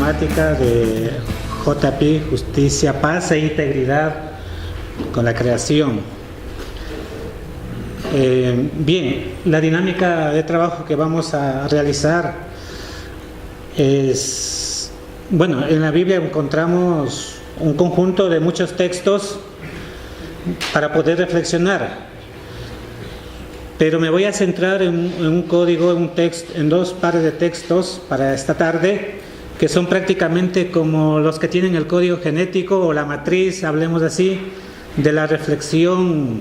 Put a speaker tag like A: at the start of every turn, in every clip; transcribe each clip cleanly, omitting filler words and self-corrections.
A: temática de JP, justicia, paz e integridad con la creación. Bien, la dinámica de trabajo que vamos a realizar es, bueno, en la Biblia encontramos un conjunto de muchos textos para poder reflexionar, pero me voy a centrar en un código, en dos pares de textos para esta tarde, que son prácticamente como los que tienen el código genético o la matriz, hablemos así, de la reflexión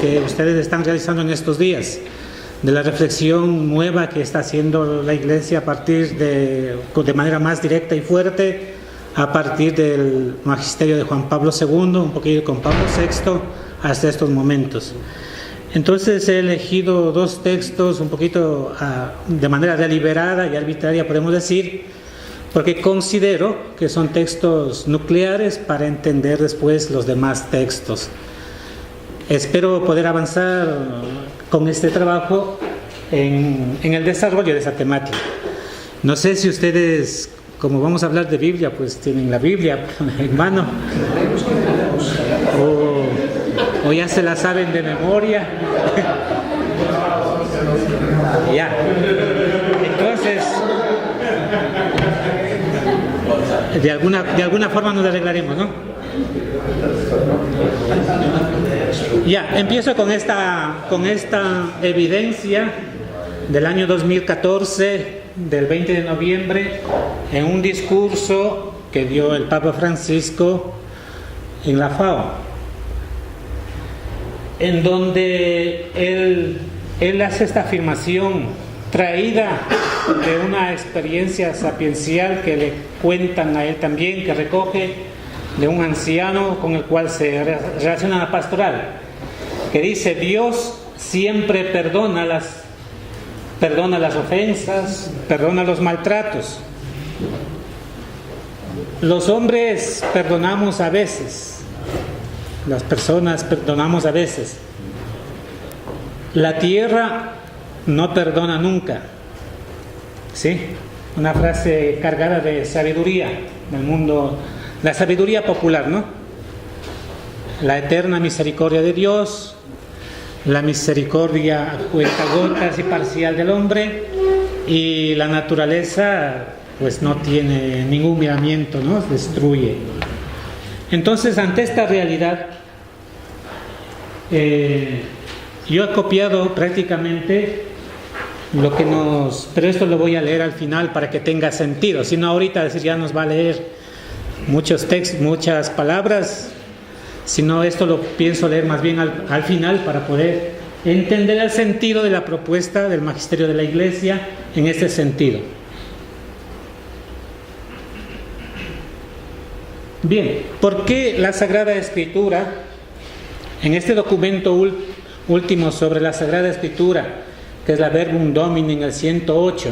A: que ustedes están realizando en estos días, de la reflexión nueva que está haciendo la Iglesia a partir de manera más directa y fuerte, a partir del magisterio de Juan Pablo II, un poquito con Pablo VI, hasta estos momentos. Entonces he elegido dos textos un poquito de manera deliberada y arbitraria, podemos decir, porque considero que son textos nucleares para entender después los demás textos. Espero poder avanzar con este trabajo en el desarrollo de esa temática. No sé si ustedes, como vamos a hablar de Biblia, pues tienen la Biblia en mano, o ya se la saben de memoria. Ya. Entonces, de alguna forma nos arreglaremos, ¿no? Ya, empiezo con esta evidencia del año 2014, del 20 de noviembre, en un discurso que dio el Papa Francisco en la FAO, en donde él hace esta afirmación traída de una experiencia sapiencial que le cuentan a él también, que recoge de un anciano con el cual se relaciona la pastoral, que dice: Dios siempre perdona las ofensas, perdona los maltratos. Los hombres perdonamos a veces, las personas perdonamos a veces. La tierra no perdona nunca. ¿Sí? Una frase cargada de sabiduría del mundo, la sabiduría popular, ¿no? La eterna misericordia de Dios, la misericordia a cuentagotas y parcial del hombre, y la naturaleza pues no tiene ningún miramiento, ¿no? Destruye. Entonces, ante esta realidad, yo he copiado prácticamente lo que pero esto lo voy a leer al final para que tenga sentido, si no ahorita ya nos va a leer muchos textos, muchas palabras, sino esto lo pienso leer más bien al final para poder entender el sentido de la propuesta del magisterio de la Iglesia en este sentido. Bien, ¿por qué la Sagrada Escritura, en este documento último sobre la Sagrada Escritura, que es la Verbum Domini en el 108,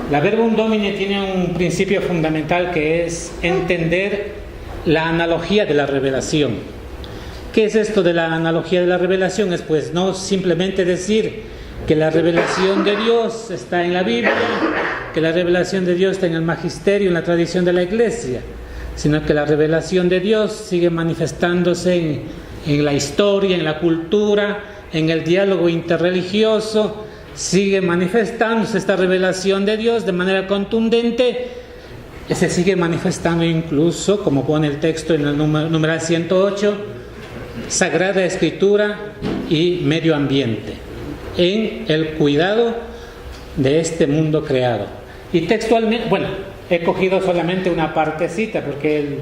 A: la Verbum Domini tiene un principio fundamental que es entender la analogía de la revelación? ¿Qué es esto de la analogía de la revelación? Es pues no simplemente decir que la revelación de Dios está en la Biblia, que la revelación de Dios está en el magisterio, en la tradición de la Iglesia, sino que la revelación de Dios sigue manifestándose en la historia, en la cultura, en el diálogo interreligioso. Sigue manifestándose esta revelación de Dios de manera contundente. Se sigue manifestando incluso, como pone el texto en el numeral 108, Sagrada Escritura y medio ambiente, en el cuidado de este mundo creado. Y textualmente, bueno, he cogido solamente una partecita porque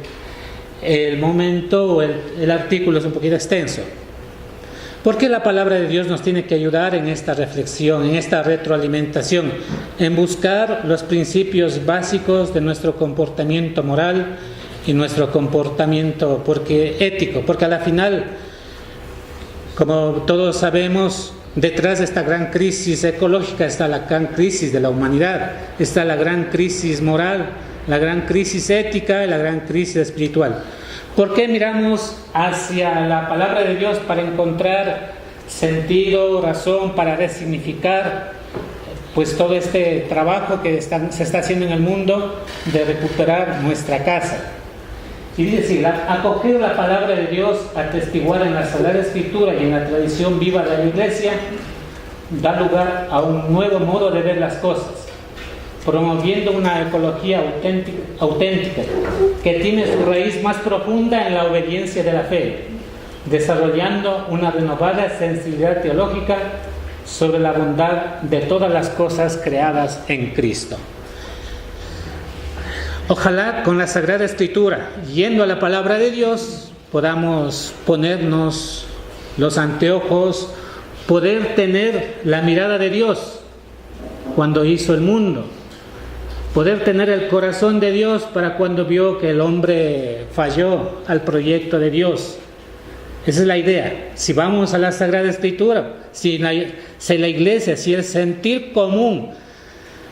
A: el momento o el artículo es un poquito extenso. ¿Por qué la palabra de Dios nos tiene que ayudar en esta reflexión, en esta retroalimentación, en buscar los principios básicos de nuestro comportamiento moral y nuestro comportamiento ético? Porque a la final, como todos sabemos, detrás de esta gran crisis ecológica está la gran crisis de la humanidad, está la gran crisis moral, la gran crisis ética y la gran crisis espiritual. ¿Por qué miramos hacia la palabra de Dios para encontrar sentido, razón, para resignificar pues todo este trabajo que se está haciendo en el mundo de recuperar nuestra casa. Y dice, acoger la palabra de Dios, atestiguar en la Sagrada Escritura y en la tradición viva de la Iglesia, da lugar a un nuevo modo de ver las cosas, promoviendo una ecología auténtica que tiene su raíz más profunda en la obediencia de la fe, desarrollando una renovada sensibilidad teológica sobre la bondad de todas las cosas creadas en Cristo. Ojalá con la Sagrada Escritura, yendo a la palabra de Dios, podamos ponernos los anteojos, poder tener la mirada de Dios cuando hizo el mundo, poder tener el corazón de Dios para cuando vio que el hombre falló al proyecto de Dios. Esa es la idea. Si vamos a la Sagrada Escritura, si la Iglesia, si el sentir común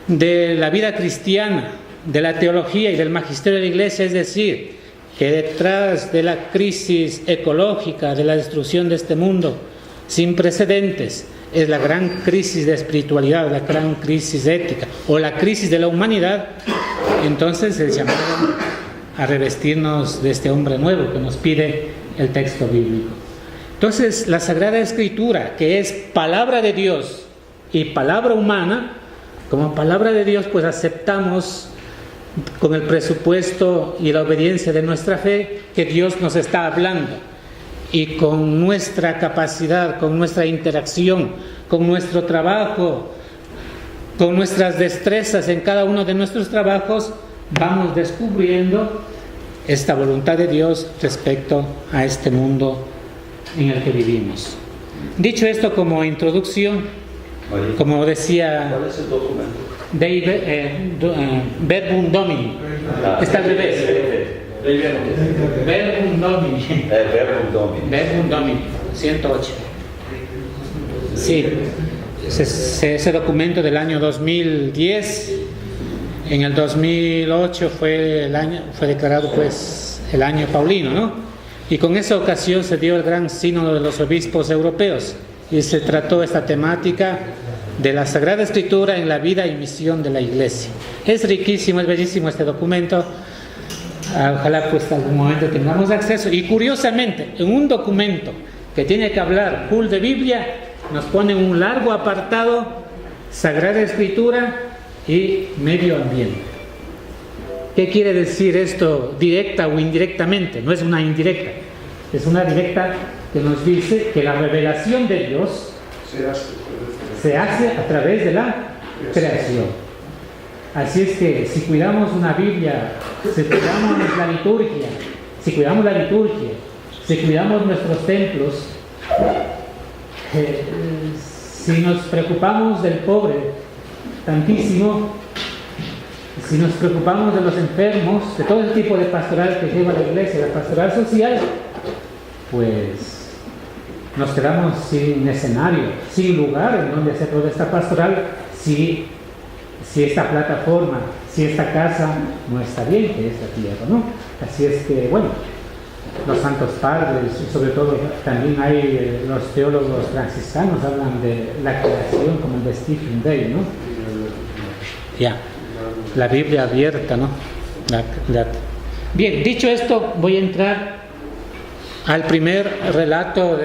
A: de la vida cristiana, de la teología y del magisterio de la Iglesia, es decir, que detrás de la crisis ecológica, de la destrucción de este mundo sin precedentes, es la gran crisis de espiritualidad, la gran crisis ética o la crisis de la humanidad, entonces es llamado a revestirnos de este hombre nuevo que nos pide el texto bíblico. Entonces, la Sagrada Escritura, que es palabra de Dios y palabra humana, como palabra de Dios, pues aceptamos con el presupuesto y la obediencia de nuestra fe que Dios nos está hablando, y con nuestra capacidad, con nuestra interacción, con nuestro trabajo, con nuestras destrezas en cada uno de nuestros trabajos, vamos descubriendo esta voluntad de Dios respecto a este mundo en el que vivimos. Dicho esto como introducción, como decía
B: ¿Cuál es el documento?
A: Verbum Domini. Está al revés. Verbum Domini.
B: Verbum Domini.
A: Verbum Domini, 108. Sí, ese documento del año 2010. En el 2008 fue declarado pues el año paulino, ¿no? Y con esa ocasión se dio el gran sínodo de los obispos europeos y se trató esta temática de la Sagrada Escritura en la vida y misión de la Iglesia. Es riquísimo, es bellísimo este documento. Ojalá pues algún momento tengamos acceso. Y curiosamente, en un documento que tiene que hablar full de Biblia, nos pone un largo apartado, Sagrada Escritura y medio ambiente. ¿Qué quiere decir esto, directa o indirectamente? No es una indirecta, es una directa que nos dice que la revelación de Dios se hace a través de la creación. Así es que si cuidamos una Biblia, si cuidamos la liturgia, si cuidamos nuestros templos, si nos preocupamos del pobre tantísimo, si nos preocupamos de los enfermos, de todo el tipo de pastoral que lleva la Iglesia, la pastoral social, pues nos quedamos sin escenario, sin lugar en donde hacer toda esta pastoral, si esta plataforma, si esta casa no está bien, que es la tierra, ¿no? Así es que, bueno, los santos padres, y sobre todo también hay los teólogos franciscanos hablan de la creación como el de Stephen Day, ¿no? Ya, la Biblia abierta, ¿no? Bien, dicho esto, voy a entrar al primer relato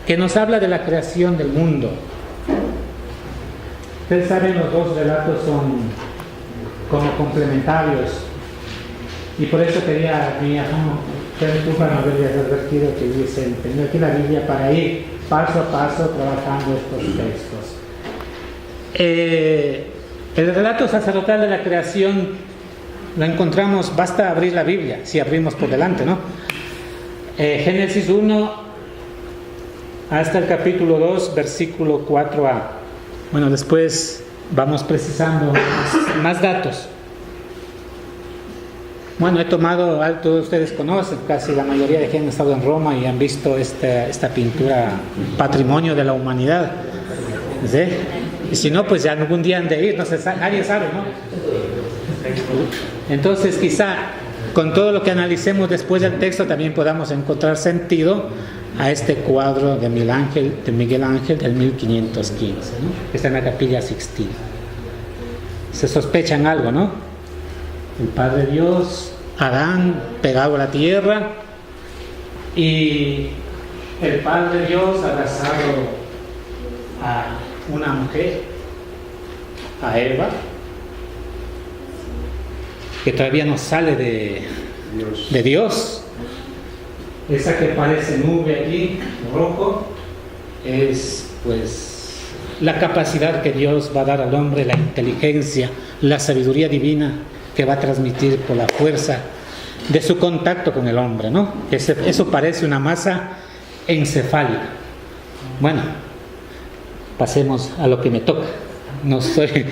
A: que nos habla de la creación del mundo. Ustedes saben, los dos relatos son como complementarios, y por eso quería tú para no haberles advertido que hubiesen tenido aquí la Biblia para ir paso a paso trabajando estos textos. El relato sacerdotal de la creación lo encontramos, basta abrir la Biblia, si abrimos por delante, ¿no? Génesis 1 hasta el capítulo 2, versículo 4a. Bueno, después vamos precisando más datos. Bueno, he tomado, todos ustedes conocen, casi la mayoría de quienes han estado en Roma y han visto esta pintura patrimonio de la humanidad, ¿sí? Y si no, pues ya algún día han de ir, no sé, nadie sabe, ¿no? Entonces quizá con todo lo que analicemos después del texto también podamos encontrar sentido a este cuadro de Miguel Ángel del 1515, ¿no? Que está en la Capilla Sixtina. se sospechan algo, ¿no? El Padre Dios, Adán pegado a la tierra y el Padre Dios abrazado a una mujer, a Eva, que todavía no sale de Dios. Esa que parece nube aquí, rojo, es pues la capacidad que Dios va a dar al hombre, la inteligencia, la sabiduría divina que va a transmitir por la fuerza de su contacto con el hombre, ¿no? Eso parece una masa encefálica. Bueno, pasemos a lo que me toca. No soy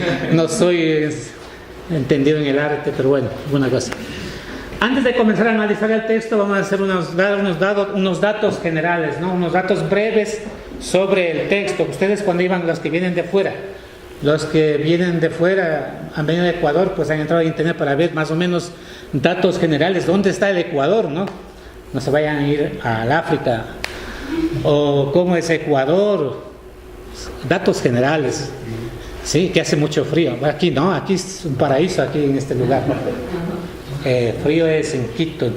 A: entendido en el arte, pero bueno, alguna cosa. Antes de comenzar a analizar el texto, vamos a hacer unos datos generales, ¿no? Unos datos breves sobre el texto. Ustedes cuando iban, los que vienen de fuera, han venido de Ecuador, pues han entrado a internet para ver más o menos datos generales. ¿Dónde está el Ecuador, no? No se vayan a ir al África. O cómo es Ecuador. Datos generales. Sí, que hace mucho frío. Aquí no, aquí es un paraíso, aquí en este lugar. Frío es en Quito.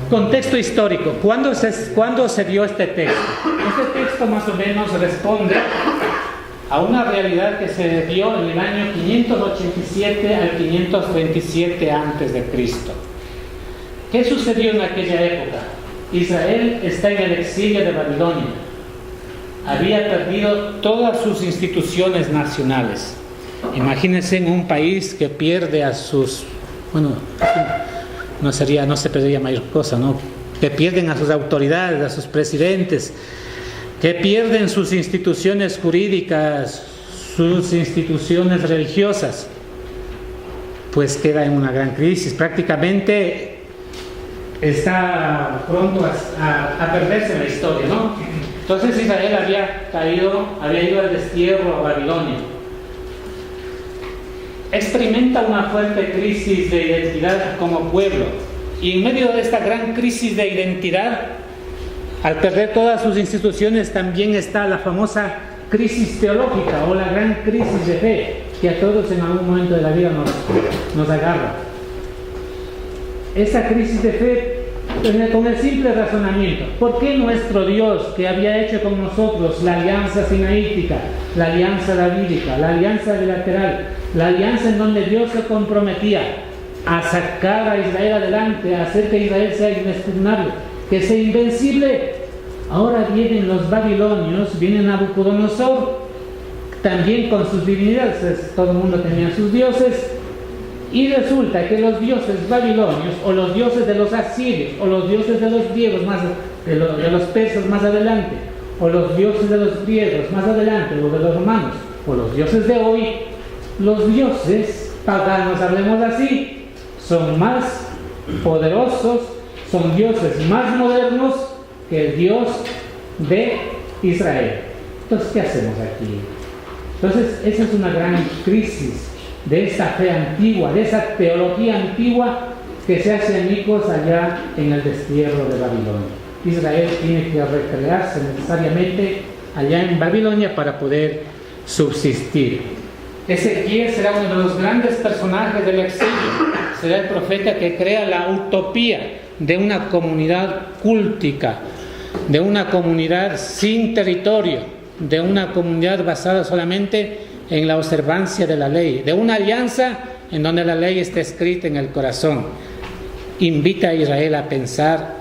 A: Contexto histórico. ¿Cuándo se dio este texto? Este texto más o menos responde a una realidad que se dio en el año 587 al 527 antes de Cristo. ¿Qué sucedió en aquella época? Israel está en el exilio de Babilonia. Había perdido todas sus instituciones nacionales. Imagínense en un país que pierde a sus, no se perdería mayor cosa, ¿no? Que pierden a sus autoridades, a sus presidentes, que pierden sus instituciones jurídicas, sus instituciones religiosas, pues queda en una gran crisis. Prácticamente está pronto a perderse la historia, ¿no? Entonces Israel había ido al destierro a Babilonia. Experimenta una fuerte crisis de identidad como pueblo, y en medio de esta gran crisis de identidad, al perder todas sus instituciones, también está la famosa crisis teológica o la gran crisis de fe que a todos en algún momento de la vida nos agarra. Esa crisis de fe con el simple razonamiento: ¿por qué nuestro Dios, que había hecho con nosotros la alianza sinaítica, la alianza davídica, la alianza bilateral, la alianza en donde Dios se comprometía a sacar a Israel adelante, a hacer que Israel sea inexpugnable, que sea invencible, ahora vienen los babilonios, vienen Nabucodonosor, también con sus divinidades? Todo el mundo tenía sus dioses, y resulta que los dioses babilonios, o los dioses de los asirios, o los dioses de los griegos, de los persas más adelante, o los dioses de los griegos más adelante, o de los romanos, o los dioses de hoy, los dioses paganos, hablemos así, son más poderosos, son dioses más modernos que el Dios de Israel. Entonces, ¿qué hacemos aquí? Entonces, esa es una gran crisis de esa fe antigua, de esa teología antigua que se hace añicos allá en el destierro de Babilonia. Israel tiene que recrearse necesariamente allá en Babilonia para poder subsistir. Ezequiel será uno de los grandes personajes del exilio. Será el profeta que crea la utopía de una comunidad cúltica, de una comunidad sin territorio, de una comunidad basada solamente en la observancia de la ley, de una alianza en donde la ley está escrita en el corazón. Invita a Israel a pensar,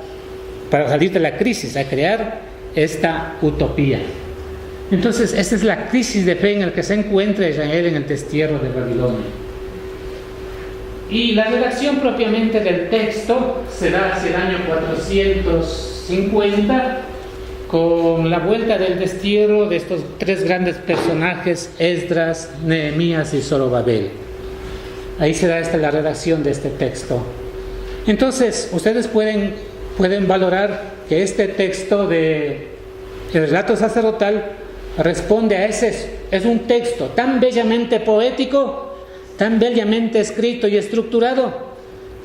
A: para salir de la crisis, a crear esta utopía. Entonces, esta es la crisis de fe en la que se encuentra Israel en el destierro de Babilonia. Y la redacción propiamente del texto se da hacia el año 450, con la vuelta del destierro de estos tres grandes personajes, Esdras, Nehemías y Zorobabel. Ahí se da la redacción de este texto. Entonces, ustedes pueden valorar que este texto de el relato sacerdotal responde a ese, es un texto tan bellamente poético, tan bellamente escrito y estructurado,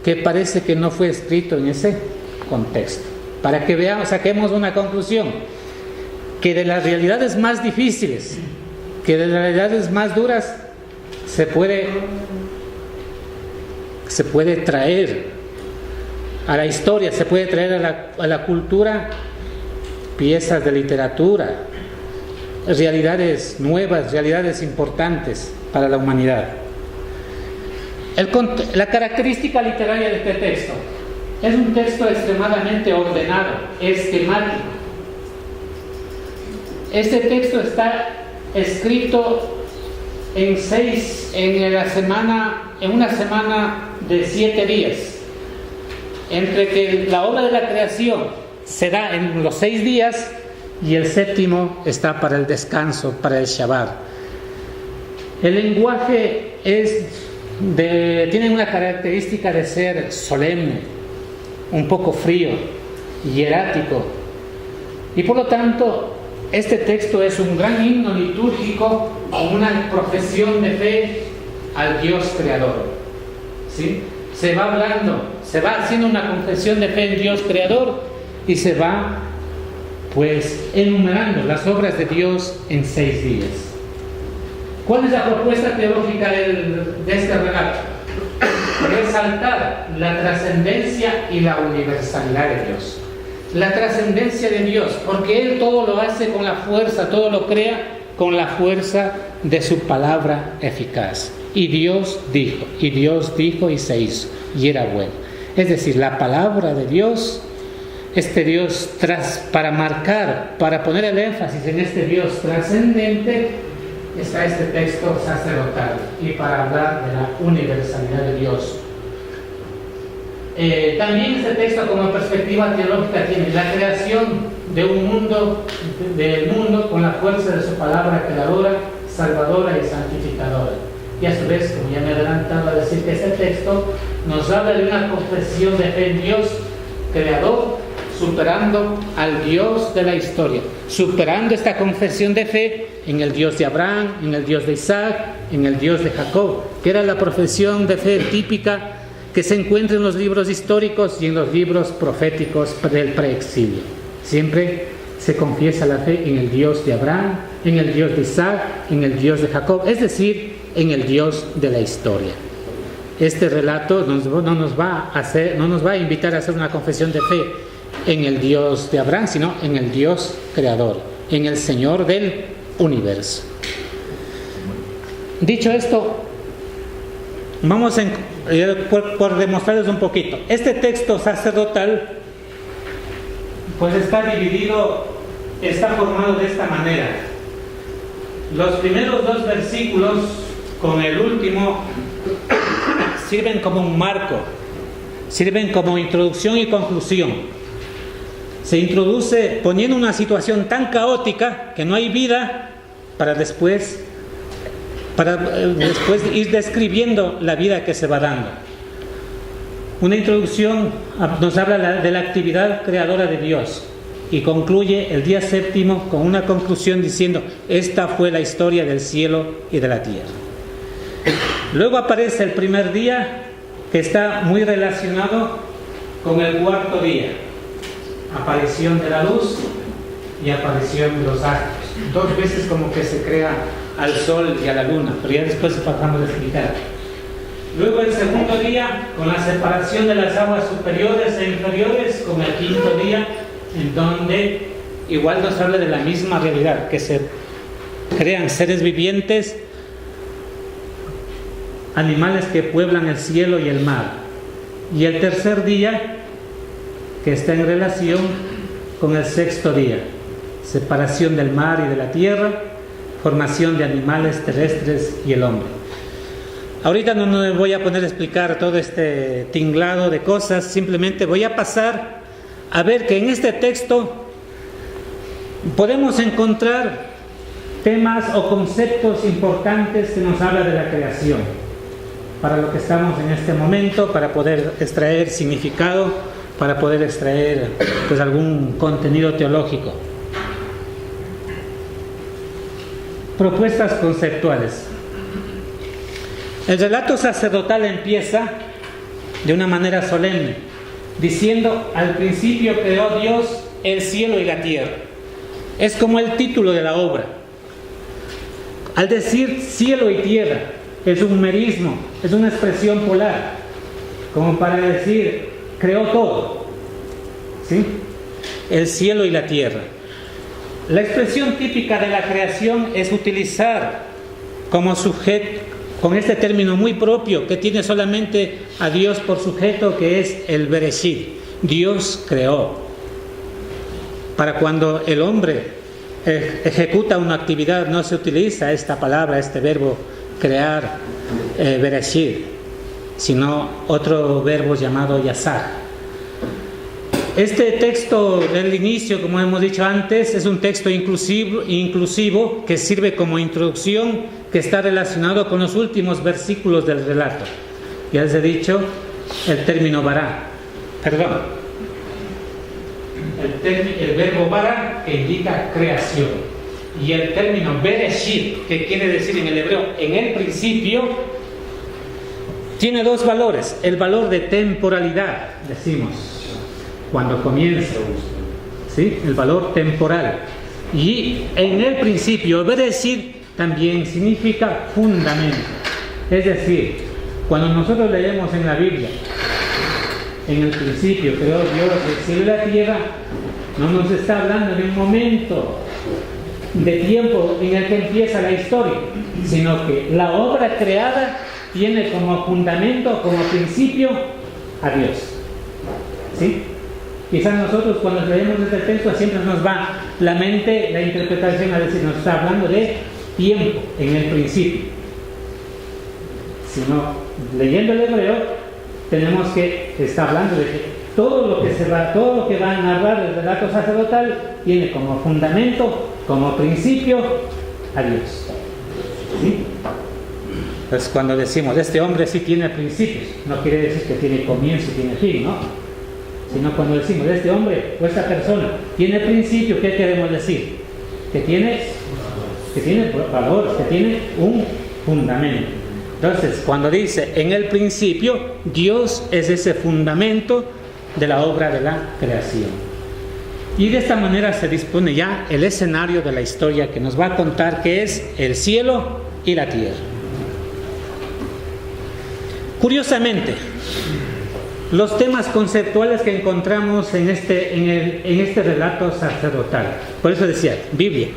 A: que parece que no fue escrito en ese contexto. Para que veamos, saquemos una conclusión, que de las realidades más difíciles, que de las realidades más duras, se puede traer a la historia, se puede traer a la cultura piezas de literatura, realidades nuevas, realidades importantes para la humanidad. La característica literaria de este texto es un texto extremadamente ordenado, esquemático. Este texto está escrito en una semana de 7 días, entre que la obra de la creación se da en los 6 días y el 7º está para el descanso, para el Shabbat. El lenguaje tiene una característica de ser solemne, un poco frío, hierático, y por lo tanto este texto es un gran himno litúrgico, una profesión de fe al Dios creador. ¿Sí? Se va haciendo una confesión de fe en Dios creador y se va enumerando las obras de Dios en 6 días. ¿Cuál es la propuesta teológica de este relato? Resaltar la trascendencia y la universalidad de Dios. La trascendencia de Dios, porque Él todo lo hace con la fuerza, todo lo crea con la fuerza de su palabra eficaz. Y Dios dijo y se hizo, y era bueno. Es decir, la palabra de Dios, este Dios para poner el énfasis en este Dios trascendente, está este texto sacerdotal, y para hablar de la universalidad de Dios. También este texto, como perspectiva teológica, tiene la creación del mundo con la fuerza de su palabra creadora, salvadora y santificadora. Y a su vez, como ya me he adelantado a decir, que este texto nos habla de una confesión de fe en Dios creador, superando al Dios de la historia, superando esta confesión de fe en el Dios de Abraham, en el Dios de Isaac, en el Dios de Jacob, que era la profesión de fe típica que se encuentra en los libros históricos y en los libros proféticos del preexilio. Siempre se confiesa la fe en el Dios de Abraham, en el Dios de Isaac, en el Dios de Jacob, es decir, en el Dios de la historia. Este relato no nos va a invitar a hacer una confesión de fe en el Dios de Abraham, sino en el Dios creador, en el Señor del universo. Dicho esto, vamos por demostrarles un poquito. Este texto sacerdotal está formado de esta manera. Los primeros 2 versículos con el último sirven como un marco, sirven como introducción y conclusión. Se introduce poniendo una situación tan caótica que no hay vida para después ir describiendo la vida que se va dando. Una introducción nos habla de la actividad creadora de Dios y concluye el día 7º con una conclusión diciendo: esta fue la historia del cielo y de la tierra. Luego aparece el primer día, que está muy relacionado con el 4º día: aparición de la luz y aparición de los astros. 2 veces como que se crea al sol y a la luna, pero ya después pasamos a explicar. Luego el 2º día, con la separación de las aguas superiores e inferiores, con el 5º día, en donde igual nos habla de la misma realidad, que se crean seres vivientes, animales que pueblan el cielo y el mar. Y el 3er día, que está en relación con el 6º día: separación del mar y de la tierra, formación de animales terrestres y el hombre. Ahorita no me voy a poner a explicar todo este tinglado de cosas, simplemente voy a pasar a ver que en este texto podemos encontrar temas o conceptos importantes que nos habla de la creación, para lo que estamos en este momento, para poder extraer significado, para poder extraer algún contenido teológico. Propuestas conceptuales. El relato sacerdotal empieza de una manera solemne, diciendo: al principio creó Dios el cielo y la tierra. Es como el título de la obra. Al decir cielo y tierra, es un merismo, es una expresión polar, como para decir, creó todo, ¿sí? El cielo y la tierra. La expresión típica de la creación es utilizar como sujeto, con este término muy propio que tiene solamente a Dios por sujeto, que es el Bereshit. Dios creó. Para cuando el hombre ejecuta una actividad no se utiliza esta palabra, este verbo crear, Bereshit, sino otro verbo llamado yasar. Este texto del inicio, como hemos dicho antes, es un texto inclusivo que sirve como introducción, que está relacionado con los últimos versículos del relato. Ya les he dicho el término bara, el verbo bara, que indica creación, y el término bereshit, que quiere decir en el hebreo en el principio, tiene dos valores. El valor de temporalidad, decimos, cuando comienza, ¿sí? El valor temporal. Y en el principio, bereshit también significa fundamento. Es decir, cuando nosotros leemos en la Biblia, en el principio creó Dios el cielo y la tierra, no nos está hablando de un momento de tiempo en el que empieza la historia, sino que la obra creada tiene como fundamento, como principio, a Dios. ¿Sí? Quizás nosotros cuando leemos este texto siempre nos va la mente, la interpretación a decir, nos está hablando de tiempo en el principio. Sino, leyendo el hebreo, tenemos que está hablando de que todo lo que va a narrar el relato sacerdotal tiene como fundamento, como principio, a Dios. ¿Sí? Entonces, cuando decimos este hombre sí tiene principios, no quiere decir que tiene comienzo y tiene fin, ¿no? Sino cuando decimos este hombre o esta persona tiene principio, ¿qué queremos decir? Que tiene valor, que tiene un fundamento. Entonces, cuando dice en el principio, Dios es ese fundamento de la obra de la creación. Y de esta manera se dispone ya el escenario de la historia que nos va a contar, que es el cielo y la tierra. Curiosamente, los temas conceptuales que encontramos en este relato sacerdotal, por eso decía, Biblia,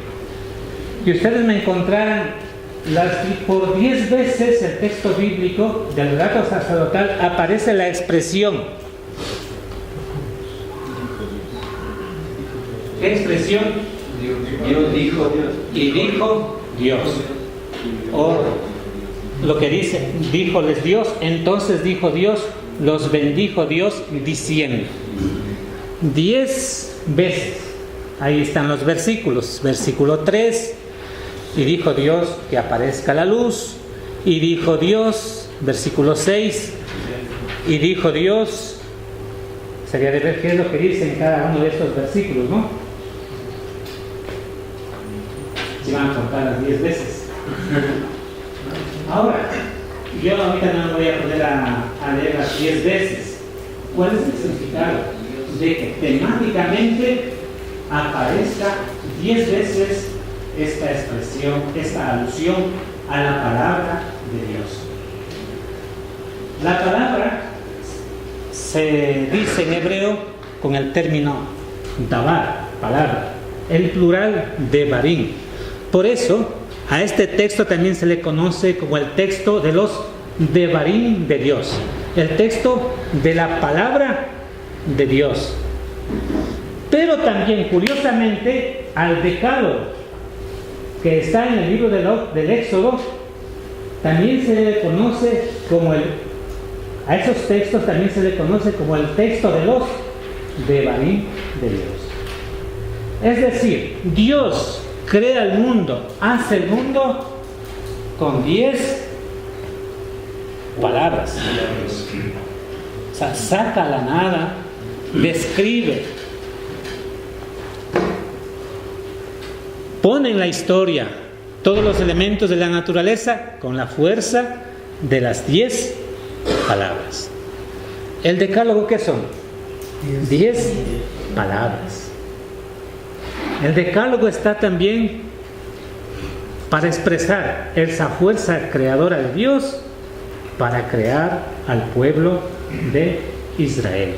A: que ustedes me encontraran por 10 veces el texto bíblico del relato sacerdotal aparece la expresión. ¿Qué expresión?
B: Dios dijo Dios.
A: Y dijo Dios. O lo que dice, díjoles Dios, entonces dijo Dios, los bendijo Dios diciendo. 10 veces. Ahí están los versículos. Versículo 3. Y dijo Dios que aparezca la luz. Y dijo Dios, versículo 6. Y dijo Dios. Sería de ver qué es lo que dice en cada uno de estos versículos, ¿no? Si van a contar las 10 veces. Ahora, yo ahorita no me voy a poner a leer las 10 veces. ¿Cuál es el significado? De que temáticamente aparezca 10 veces esta expresión, esta alusión a la palabra de Dios. La palabra se dice en hebreo con el término dabar, palabra, el plural de barim. Por eso, a este texto también se le conoce como el texto de los devarim de Dios, el texto de la palabra de Dios. Pero también, curiosamente, al decálogo que está en el libro del Éxodo, también se le conoce como a esos textos también se le conoce como el texto de los devarim de Dios. Es decir, Dios crea el mundo, hace el mundo con 10 palabras. O sea, saca la nada, describe, pone en la historia todos los elementos de la naturaleza con la fuerza de las 10 palabras. ¿El decálogo qué son? 10 palabras. El decálogo está también para expresar esa fuerza creadora de Dios para crear al pueblo de Israel.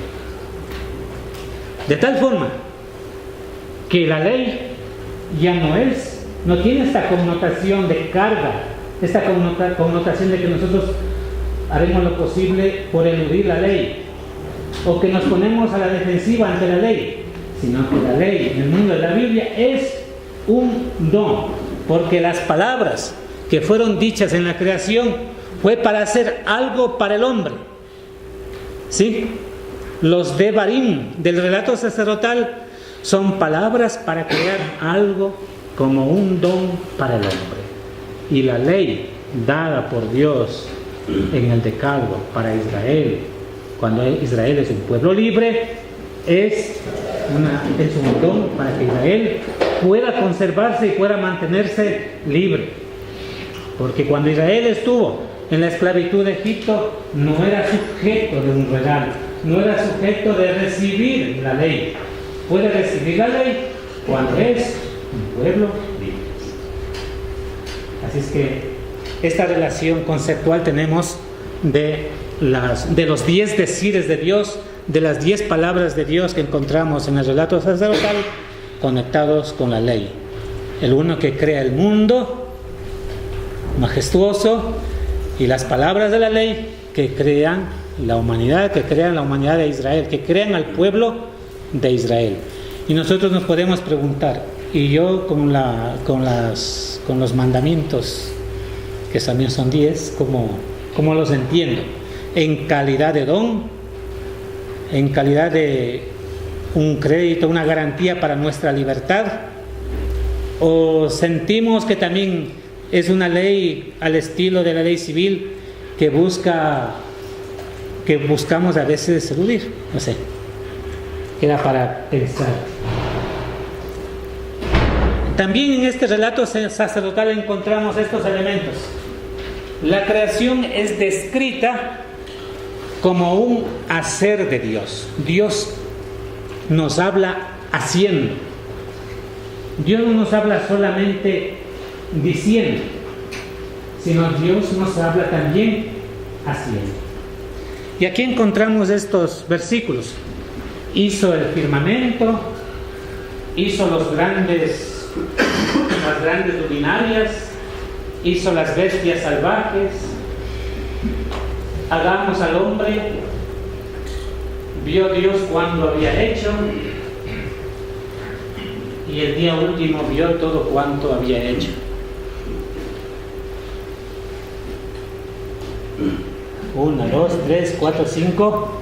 A: De tal forma que la ley ya no tiene esta connotación de carga, esta connotación de que nosotros haremos lo posible por eludir la ley, o que nos ponemos a la defensiva ante la ley, sino que la ley en el mundo de la Biblia es un don, porque las palabras que fueron dichas en la creación fue para hacer algo para el hombre. ¿Sí? Los devarim del relato sacerdotal son palabras para crear algo como un don para el hombre. Y la ley dada por Dios en el Decálogo para Israel, cuando Israel es un pueblo libre, es un don para que Israel pueda conservarse y pueda mantenerse libre. Porque cuando Israel estuvo en la esclavitud de Egipto, no era sujeto de un regalo, no era sujeto de recibir la ley. Puede recibir la ley cuando es un pueblo libre. Así es que esta relación conceptual tenemos de los 10 decires de Dios, de las 10 palabras de Dios que encontramos en el relato sacerdotal, conectados con la ley. El uno que crea el mundo majestuoso, y las palabras de la ley que crean la humanidad, de Israel, que crean al pueblo de Israel. Y nosotros nos podemos preguntar, y yo con los mandamientos, que también son 10, ¿cómo los entiendo? En calidad de don, en calidad de un crédito, una garantía para nuestra libertad, o sentimos que también es una ley al estilo de la ley civil que buscamos a veces eludir. No sé, queda para pensar. También en este relato sacerdotal encontramos estos elementos. La creación es descrita como un hacer de Dios. Dios nos habla haciendo. Dios no nos habla solamente diciendo, sino Dios nos habla también haciendo. Y aquí encontramos estos versículos. Hizo el firmamento, hizo las grandes luminarias, hizo las bestias salvajes, hagamos al hombre, vio Dios cuando había hecho, y el día último vio todo cuanto había hecho. 1, 2, 3, 4, 5.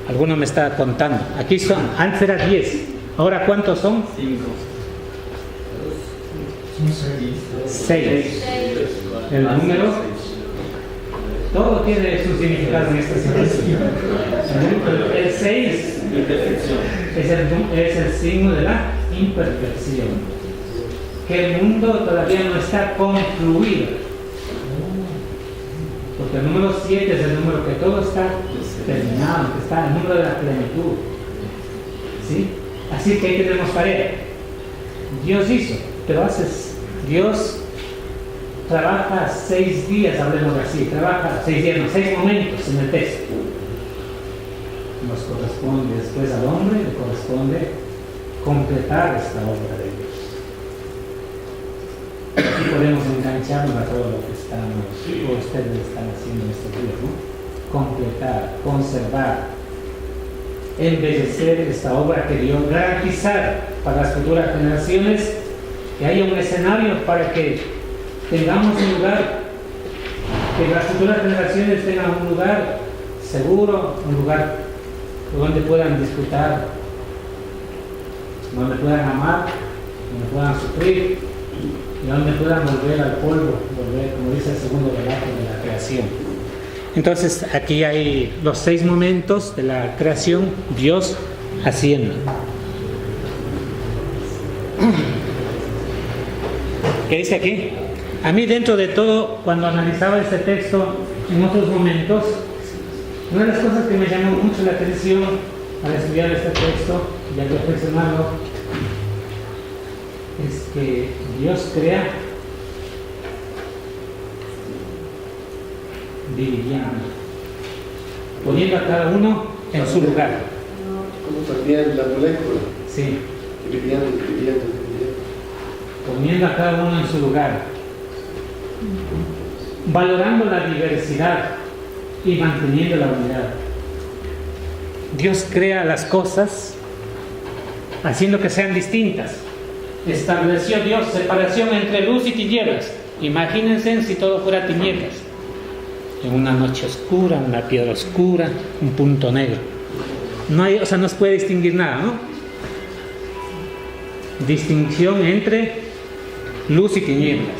A: Alguno me está contando. Aquí son, antes era 10. Ahora ¿cuántos son?
B: 5.
A: 6. El número, todo tiene su significado en esta situación. El 6 es el signo de la imperfección, que el mundo todavía no está concluido, porque el número 7 es el número que todo está terminado, que está el número de la plenitud. ¿Sí? Así que ahí tenemos tarea. Dios hizo, pero Dios trabaja 6 días, hablemos así, trabaja 6 días, no, 6 momentos en el texto. Nos corresponde después al hombre, le corresponde completar esta obra de Dios. Aquí podemos engancharnos a todo lo que ustedes están haciendo en estos días, ¿no? Completar, conservar, embellecer esta obra que Dios, garantizar para las futuras generaciones que haya un escenario para que tengamos un lugar, que las futuras generaciones tengan un lugar seguro, un lugar donde puedan disfrutar, donde puedan amar, donde puedan sufrir y donde puedan volver al polvo, como dice el segundo relato de la creación. Entonces aquí hay los 6 momentos de la creación, Dios haciendo. ¿Qué dice aquí? A mí, dentro de todo, cuando analizaba este texto en otros momentos, una de las cosas que me llamó mucho la atención al estudiar este texto y al reflexionarlo es que Dios crea dividiendo, poniendo a cada uno en su lugar.
C: Como también la molécula,
A: Sí,
C: dividiendo.
A: poniendo a cada uno en su lugar, valorando la diversidad y manteniendo la unidad. Dios crea las cosas haciendo que sean distintas. Estableció Dios separación entre luz y tinieblas. Imagínense si todo fuera tinieblas. En una noche oscura, una piedra oscura, un punto negro. No hay, o sea, no se puede distinguir nada, ¿no? Distinción entre luz y tinieblas.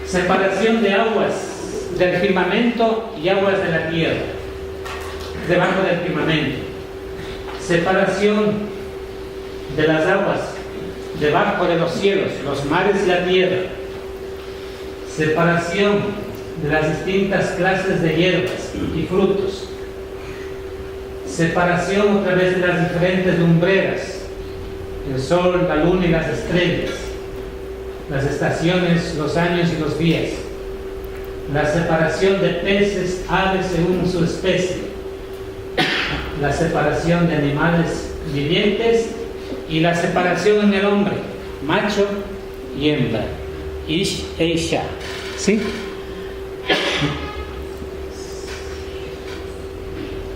A: Separación de aguas del firmamento y aguas de la tierra, debajo del firmamento. Separación de las aguas debajo de los cielos, los mares y la tierra. Separación de las distintas clases de hierbas y frutos. Separación a través de las diferentes lumbreras, el sol, la luna y las estrellas, las estaciones, los años y los días. La separación de peces, aves según su especie. La separación de animales vivientes y la separación en el hombre, macho y hembra, ish e isha. ¿Sí?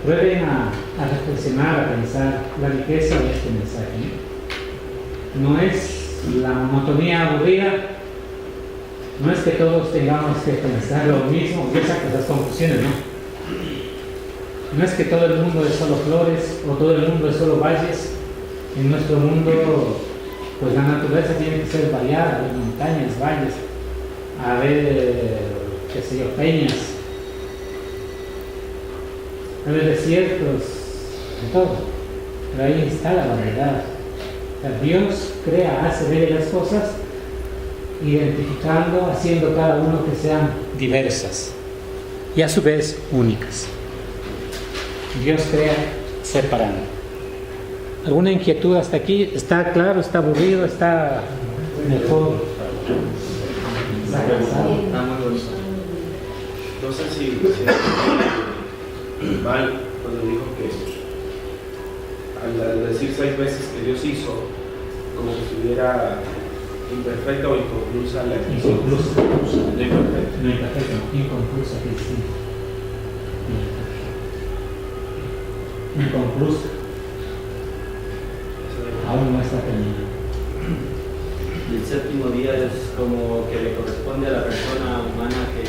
A: Prueben a reflexionar, a pensar la riqueza de este mensaje. No es la monotonía aburrida, no es que todos tengamos que pensar lo mismo, y esas confusiones, ¿no? No es que todo el mundo es solo flores o todo el mundo es solo valles. En nuestro mundo, pues la naturaleza tiene que ser variada, haber montañas, valles, haber, qué sé yo, peñas, haber desiertos, de todo. Pero ahí está la variedad. O sea, Dios crea, hace ver las cosas, identificando, haciendo cada uno que sean diversas y a su vez únicas. Dios crea separando. ¿Alguna inquietud hasta aquí? ¿Está claro? ¿Está aburrido? ¿Está mejor? ¿Está cansado?
B: Está muy bonito.
D: No sé si mal cuando dijo que al decir 6 veces que Dios hizo, como que estuviera imperfecta o inconclusa la expresión.
A: Inconclusa.
D: No imperfecta.
A: No imperfecto, inconclusa, que es distinto. Inconclusa. Aún no está terminado.
B: El séptimo día es como que le corresponde a la persona humana que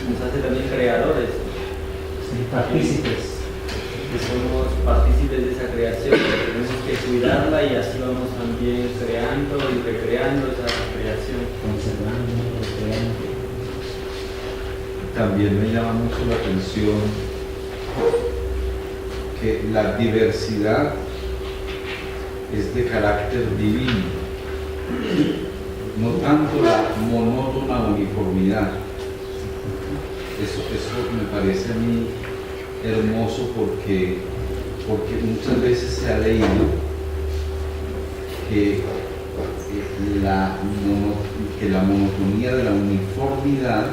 B: nos hace también creadores,
A: Sí, partícipes.
B: que somos partícipes de esa creación, que tenemos que cuidarla y así vamos también creando y recreando esa creación.
A: Conservando, recreando.
E: También me llama mucho la atención que la diversidad es de carácter divino, no tanto la monótona uniformidad. Eso me parece a mí hermoso porque muchas veces se ha leído que la monotonía de la uniformidad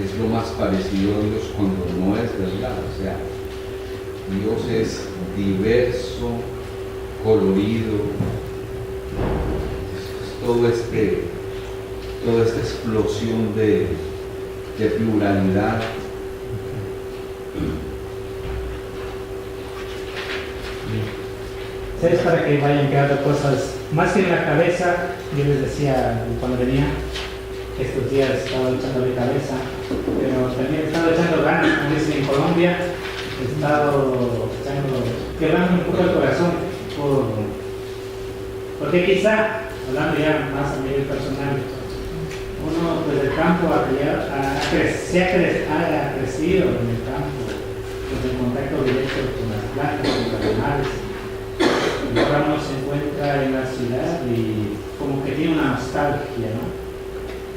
E: es lo más parecido a Dios cuando no es verdad. O sea, Dios es diverso, colorido, es toda esta explosión de pluralidad.
A: ¿Sabes? Para que vayan quedando cosas más que en la cabeza. Yo les decía cuando venía, estos días estaba echando de cabeza, pero también he estado echando ganas, como dicen en Colombia, he estado quebrando un poco el corazón, porque quizá, hablando ya más a nivel personal, uno pues del campo ha crecido en el campo, pues en contacto directo con las plantas, con los animales, y ahora uno se encuentra en la ciudad y como que tiene una nostalgia, ¿no?,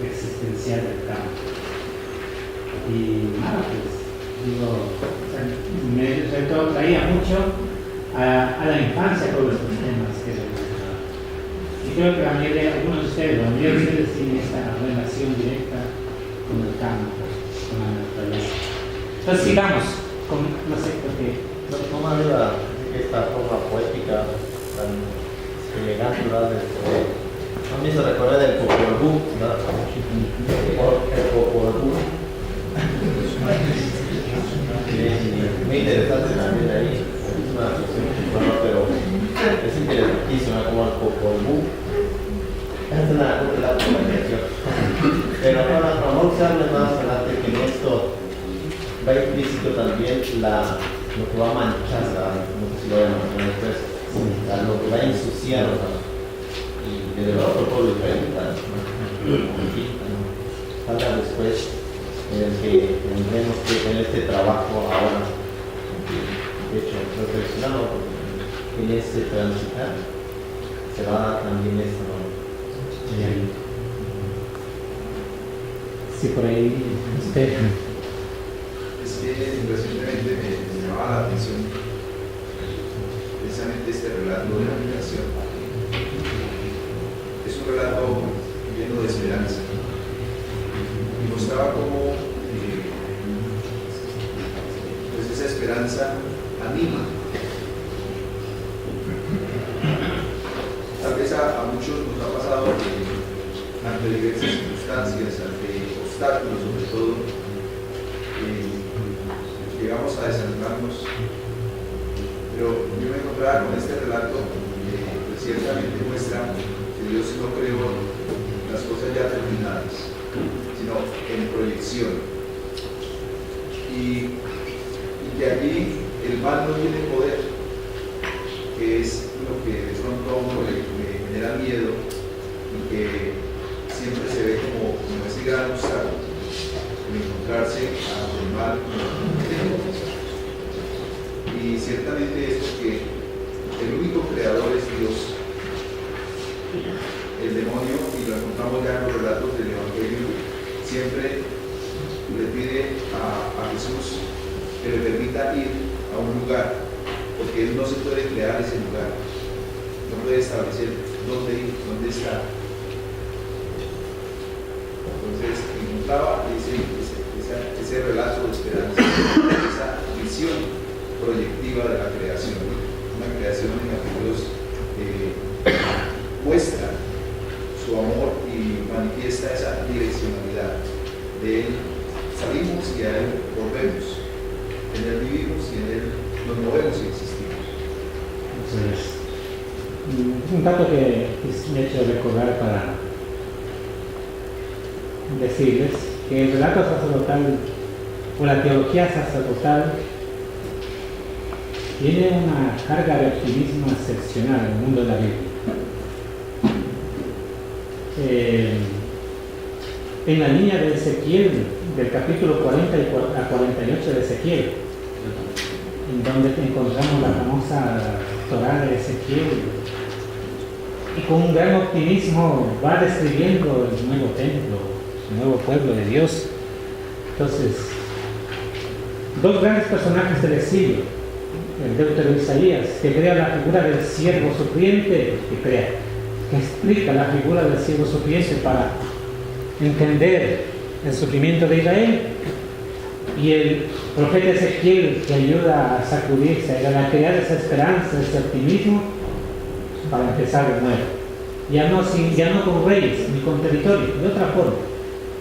A: existencial del campo. Y nada, pues digo, me traía mucho a la infancia todos estos temas que se mencionaban. Y creo que algunos de ustedes tienen esta relación directa con el campo, con la naturaleza. Entonces sigamos, no sé por qué.
F: No me ayuda esta forma poética tan elegante, ¿verdad? A mí se recuerda del Popol Vuh, ¿verdad? El Popol Vuh. Muy interesante también ahí. Es una sección que pero es interesantísima como el Popol Vuh. Es una creación. Pero no se hable más adelante que en esto va implícito también lo que va a manchar, no sé si lo voy a mencionar después, lo que va a ensuciar, y desde luego por todo diferente, falta después en el que tendremos que tener este trabajo ahora, de hecho, reflexionando, porque en este transitar se va a dar también esto, ¿no?
A: Sí, por ahí usted.
G: Es que recientemente me llamaba la atención precisamente este relato de la creación. Es un relato lleno de esperanza y mostraba cómo pues esa esperanza anima. Tal vez a muchos nos ha pasado que ante diversas circunstancias, ante obstáculos sobre todo, llegamos a desanimarnos, pero yo me encontraba con este relato que ciertamente muestra que Dios no creó las cosas ya terminadas, sino en proyección, y que allí el mal no tiene poder, que es lo que de pronto a uno le genera miedo y que siempre se ve como ese gran obstáculo en encontrarse ante el mal. Y ciertamente es que el único creador es Dios. El demonio, y lo encontramos ya en los relatos del Evangelio, siempre le pide a Jesús que le permita ir a un lugar, porque él no se puede crear ese lugar, no puede establecer dónde ir, dónde estar. Entonces encontraba ese relato de esperanza, esa visión proyectiva de la creación, una creación en la que Dios muestra su amor y manifiesta esa direccionalidad. De Él salimos y a Él volvemos, en Él vivimos y en Él nos movemos y existimos.
A: Un dato que me he hecho recordar para decirles que el relato sacerdotal o la teología sacerdotal tiene una carga de optimismo excepcional en el mundo de la Biblia. En la línea de Ezequiel, del capítulo 40 a 48 de Ezequiel, en donde encontramos la famosa Torá de Ezequiel, y con un gran optimismo va describiendo el nuevo templo, el nuevo pueblo de Dios. Entonces, dos grandes personajes del exilio, el Deutero Isaías, que crea la figura del siervo sufriente, que explica la figura del siervo sufriente para entender el sufrimiento de Israel, y el profeta Ezequiel, que ayuda a sacudirse, a crear esa esperanza, ese optimismo para empezar de nuevo, ya no con reyes ni con territorio, de otra forma,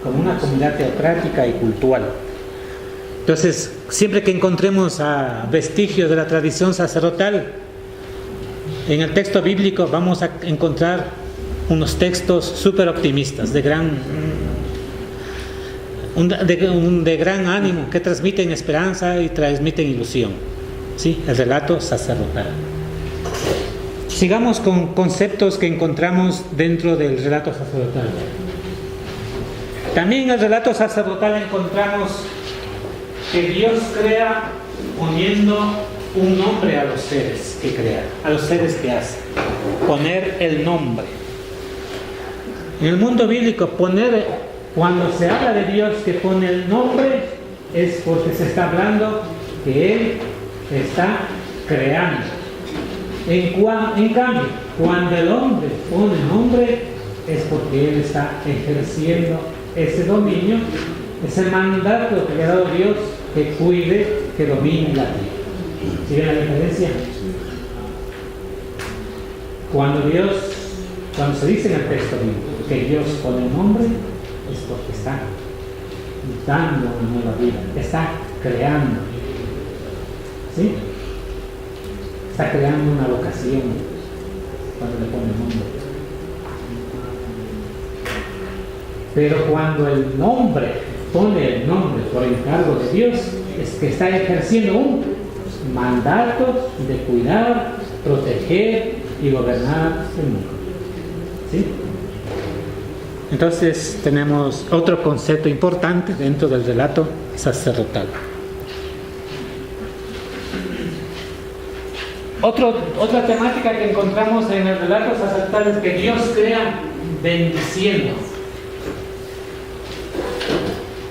A: como una comunidad teocrática y cultural. Entonces, siempre que encontremos vestigios de la tradición sacerdotal en el texto bíblico, vamos a encontrar unos textos súper optimistas, de gran ánimo, que transmiten esperanza y transmiten ilusión. ¿Sí? El relato sacerdotal. Sigamos con conceptos que encontramos dentro del relato sacerdotal. También en el relato sacerdotal encontramos que Dios crea poniendo un nombre a los seres que crea, a los seres que hace. Poner el nombre. En el mundo bíblico, cuando se habla de Dios que pone el nombre, es porque se está hablando que Él está creando. En cambio, cuando el hombre pone nombre, es porque Él está ejerciendo ese dominio Es el mandato que le ha dado Dios que cuide, que domine la tierra. ¿Sí ven la diferencia? Cuando se dice en el texto bíblico que Dios pone un nombre, es porque está dando una nueva vida, está creando. ¿Sí? Está creando una vocación cuando le pone nombre. Pero cuando el nombre pone el nombre por encargo de Dios, es que está ejerciendo un mandato de cuidar, proteger y gobernar el mundo. ¿Sí? Entonces tenemos otro concepto importante dentro del relato sacerdotal. Otra temática que encontramos en el relato sacerdotal es que Dios crea bendiciendo.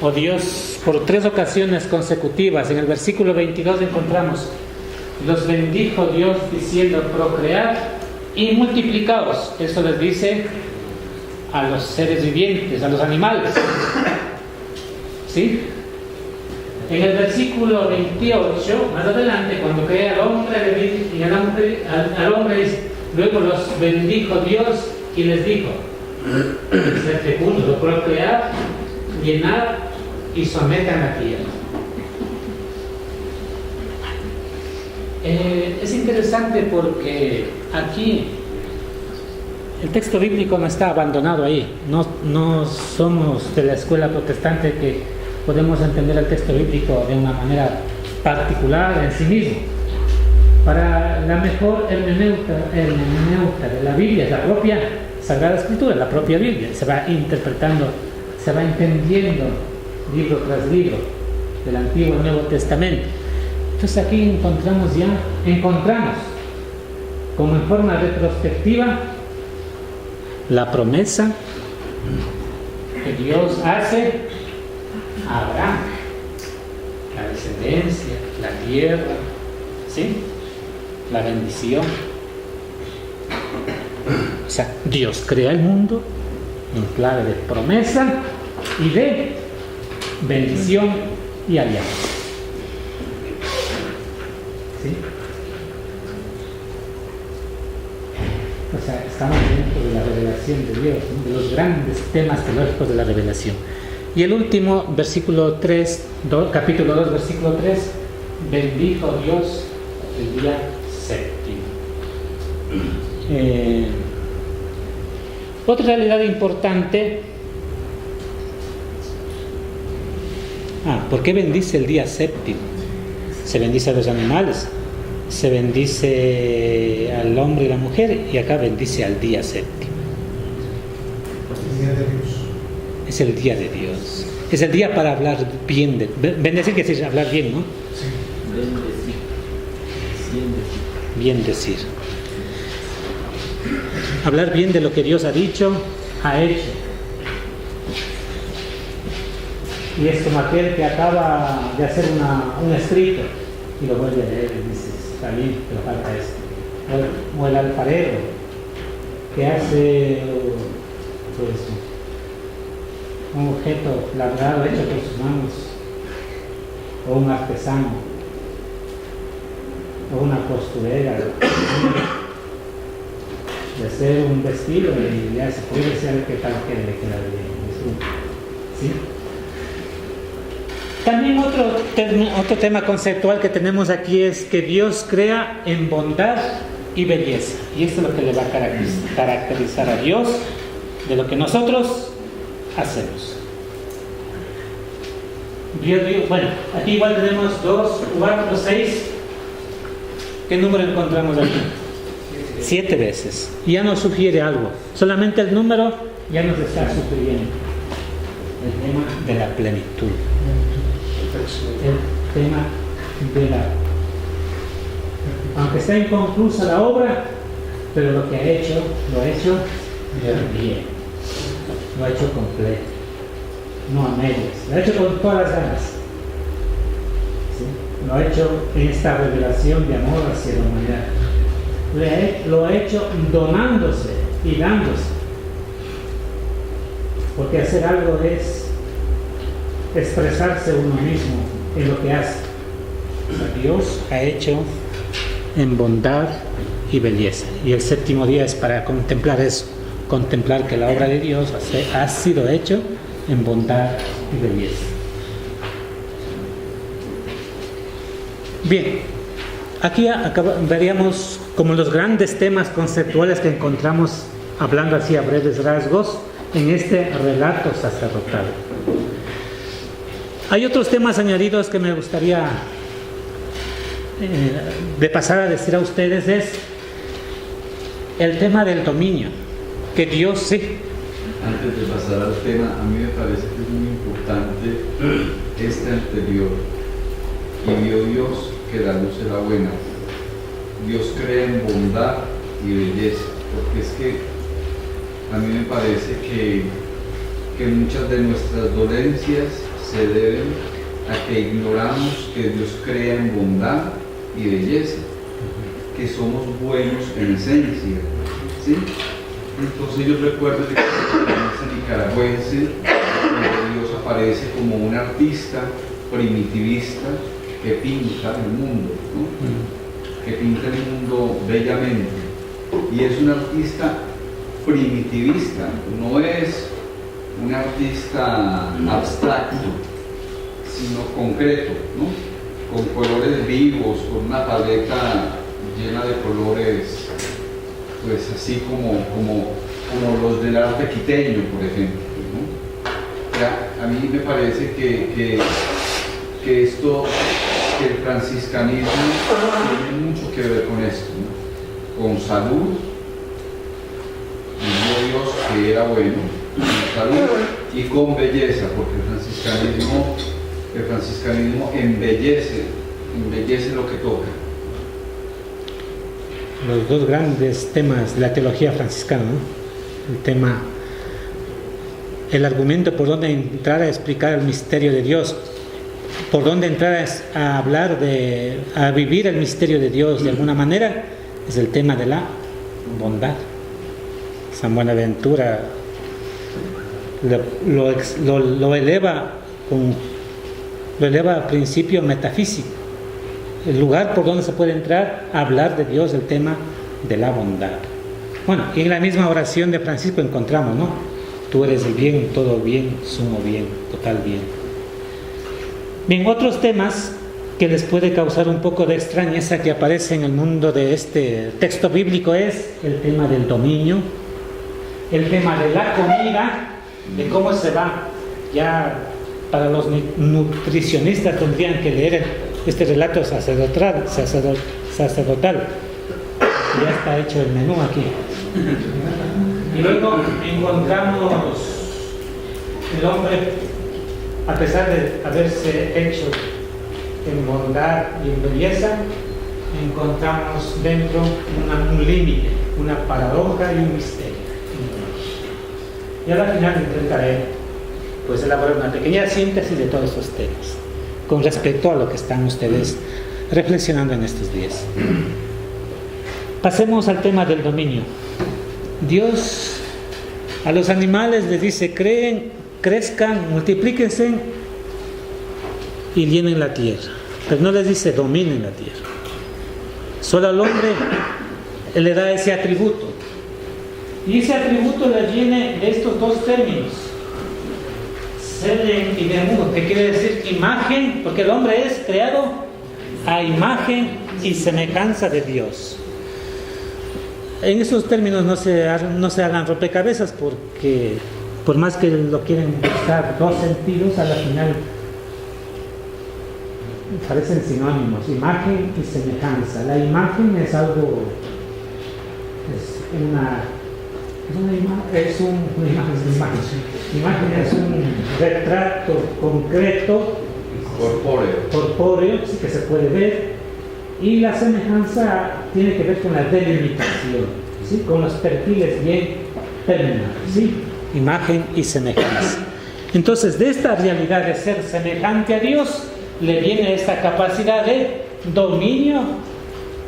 A: O Dios, por 3 ocasiones consecutivas, en el versículo 22 encontramos: los bendijo Dios diciendo, procread y multiplicaos. Eso les dice a los seres vivientes, a los animales. ¿Sí? En el versículo 28, más adelante, cuando crea al hombre, y al hombre dice, luego los bendijo Dios y les dijo: ser fecundos, procread, llenad y sometan la tierra. Es interesante porque aquí el texto bíblico no está abandonado ahí. No somos de la escuela protestante que podemos entender el texto bíblico de una manera particular en sí mismo. Para la mejor hermenéutica de la Biblia es la propia Sagrada Escritura, la propia Biblia. Se va interpretando, se va entendiendo libro tras libro del Antiguo y Nuevo Testamento. Entonces aquí encontramos como en forma retrospectiva la promesa que Dios hace a Abraham, la descendencia, la tierra, ¿sí? La bendición. O sea, Dios crea el mundo en clave de promesa y de bendición y alianza. ¿Sí? O sea, estamos dentro de la revelación de Dios, ¿no? De los grandes temas teológicos de la revelación. Y el último, capítulo 2, versículo 3, bendijo Dios el día séptimo. Otra realidad importante. ¿Por qué bendice el día séptimo? Se bendice a los animales, se bendice al hombre y la mujer, y acá bendice al día séptimo. Es el día de Dios. Es el día para hablar bien de... Bendecir quiere decir hablar bien, ¿no? Bien decir. Hablar bien de lo que Dios ha dicho, ha hecho. Y es como aquel que acaba de hacer un escrito y lo vuelve a leer y dice, está bien, pero falta esto. O el alfarero que hace pues, un objeto labrado hecho por sus manos, o un artesano, o una costurera, de hacer un vestido y ya se puede ser que tal que le queda bien. ¿Sí? También otro tema conceptual que tenemos aquí es que Dios crea en bondad y belleza. Y esto es lo que le va a caracterizar a Dios de lo que nosotros hacemos. Dios, bueno, aquí igual tenemos 2, 4, 6. ¿Qué número encontramos aquí? 7 veces. Ya nos sugiere algo. Solamente el número ya nos está sugiriendo el tema de la plenitud. El tema de la... Aunque está inconclusa la obra, pero lo que ha hecho, lo ha hecho bien. Lo ha hecho completo. No a medias. Lo ha hecho con todas las ganas. ¿Sí? Lo ha hecho en esta revelación de amor hacia la humanidad. Lo ha hecho donándose y dándose. Porque hacer algo es expresarse uno mismo en lo que hace. Dios ha hecho en bondad y belleza. Y el séptimo día es para contemplar eso, contemplar que la obra de Dios ha sido hecho en bondad y belleza. Bien, aquí veríamos como los grandes temas conceptuales que encontramos hablando así a breves rasgos en este relato sacerdotal. Hay otros temas añadidos que me gustaría de pasar a decir a ustedes. Es el tema del dominio, que Dios sí.
E: Antes de pasar al tema, a mí me parece que es muy importante este anterior. Y vio Dios que la luz era buena. Dios crea en bondad y belleza, porque es que a mí me parece que muchas de nuestras dolencias se deben a que ignoramos que Dios crea en bondad y belleza, que somos buenos en esencia, ¿sí? Entonces yo recuerdo que en la experiencia nicaragüense, donde Dios aparece como un artista primitivista que pinta el mundo, ¿no? Que pinta el mundo bellamente, y es un artista primitivista, no es un artista abstracto, sino concreto, ¿no? Con colores vivos, con una paleta llena de colores, pues así como los del arte quiteño, por ejemplo, ¿no? O sea, a mí me parece que el franciscanismo tiene mucho que ver con esto, ¿no? Con salud, y Dios que era bueno, con salud y con belleza, porque el franciscanismo embellece lo que toca.
A: Los dos grandes temas de la teología franciscana, ¿no? El argumento por donde entrar a explicar el misterio de Dios, por donde entrar a hablar a vivir el misterio de Dios de alguna manera, es el tema de la bondad. San Buenaventura lo eleva a principio metafísico, el lugar por donde se puede entrar a hablar de Dios, el tema de la bondad. Bueno, y en la misma oración de Francisco encontramos, ¿no? Tú eres el bien, todo bien, sumo bien, total bien. Bien, otros temas que les puede causar un poco de extrañeza que aparece en el mundo de este texto bíblico es el tema del dominio, el tema de la comida, de cómo se va. Ya para los nutricionistas tendrían que leer este relato sacerdotal. Ya está hecho el menú aquí. Y luego encontramos el hombre, a pesar de haberse hecho en bondad y en belleza, encontramos dentro un límite, una paradoja y un misterio. Y al final intentaré elaborar una pequeña síntesis de todos estos temas con respecto a lo que están ustedes reflexionando en estos días. Pasemos al tema del dominio. Dios a los animales les dice: crezcan, multiplíquense y llenen la tierra, pero no les dice dominen la tierra. Solo al hombre le da ese atributo, y ese atributo le viene de estos dos términos, seden y demudo, que quiere decir imagen, porque el hombre es creado a imagen y semejanza de Dios. En esos términos no se hagan rompecabezas, porque por más que lo quieren buscar dos sentidos, a la final parecen sinónimos, imagen y semejanza. La imagen es algo, imagen es un retrato concreto, corpóreo, sí, que se puede ver. Y la semejanza tiene que ver con la delimitación, ¿sí? Con los perfiles bien terminados, ¿sí? Imagen y semejanza. Entonces, de esta realidad de ser semejante a Dios, le viene esta capacidad de dominio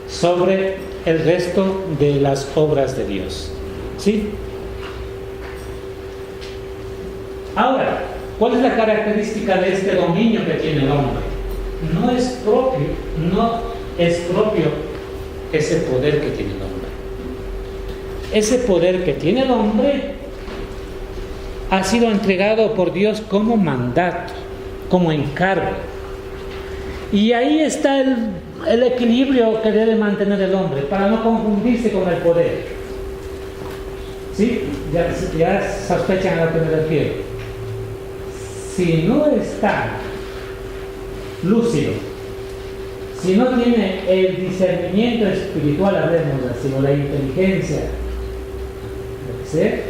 A: sobre el resto de las obras de Dios, ¿sí? Ahora, ¿Cuál es la característica de este dominio que tiene el hombre? No es propio ese poder que tiene el hombre. Ese poder que tiene el hombre ha sido entregado por Dios como mandato, como encargo. Y ahí está el equilibrio que debe mantener el hombre para no confundirse con el poder. ¿Sí? Ya sospechan a lo que me refiero. Si no está lúcido, si no tiene el discernimiento espiritual, hablemos así, o la inteligencia, lo que sea,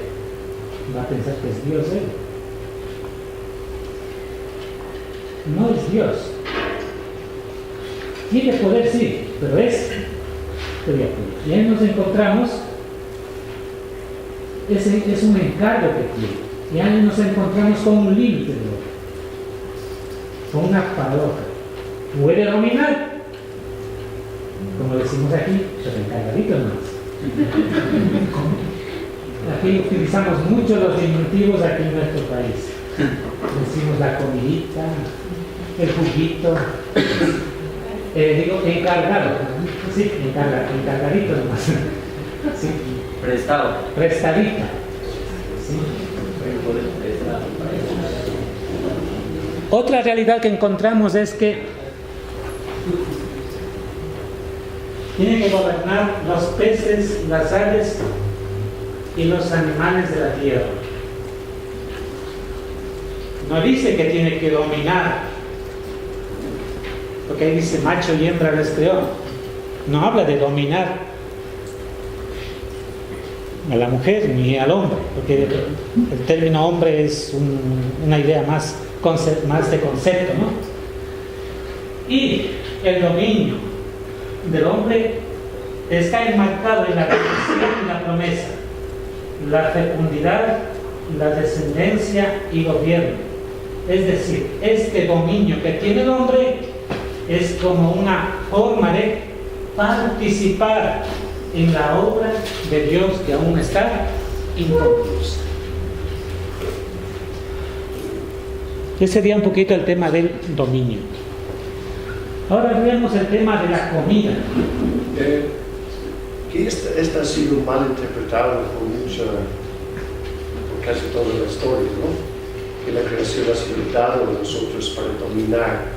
A: va a pensar que es Dios él. No es Dios. Tiene poder, sí, pero es criatura. Y ahí nos encontramos, es un encargo que tiene. Y ahí nos encontramos con un límite, con una paradoja. Puede dominar, como decimos aquí, pero encargadito más. Aquí utilizamos mucho los diminutivos aquí en nuestro país. Decimos la comidita, el juguito, digo encargado, sí, encargadito nomás. Sí. Prestadita. Sí. Otra realidad que encontramos es que tiene que gobernar los peces, las aves y los animales de la tierra. No dice que tiene que dominar, porque ahí dice macho y hembra les creó. No habla de dominar a la mujer ni al hombre, porque el término hombre es una idea más de concepto, ¿no? Y el dominio del hombre está enmarcado en la bendición y la promesa, la fecundidad, la descendencia y gobierno. Es decir, este dominio que tiene el hombre es como una forma de participar en la obra de Dios que aún está inconclusa. Ese sería un poquito el tema del dominio. Ahora veamos el tema de la comida.
C: Que esta ha sido mal interpretado por casi toda la historia, ¿no? Que la creación ha sido dada a nosotros para dominar,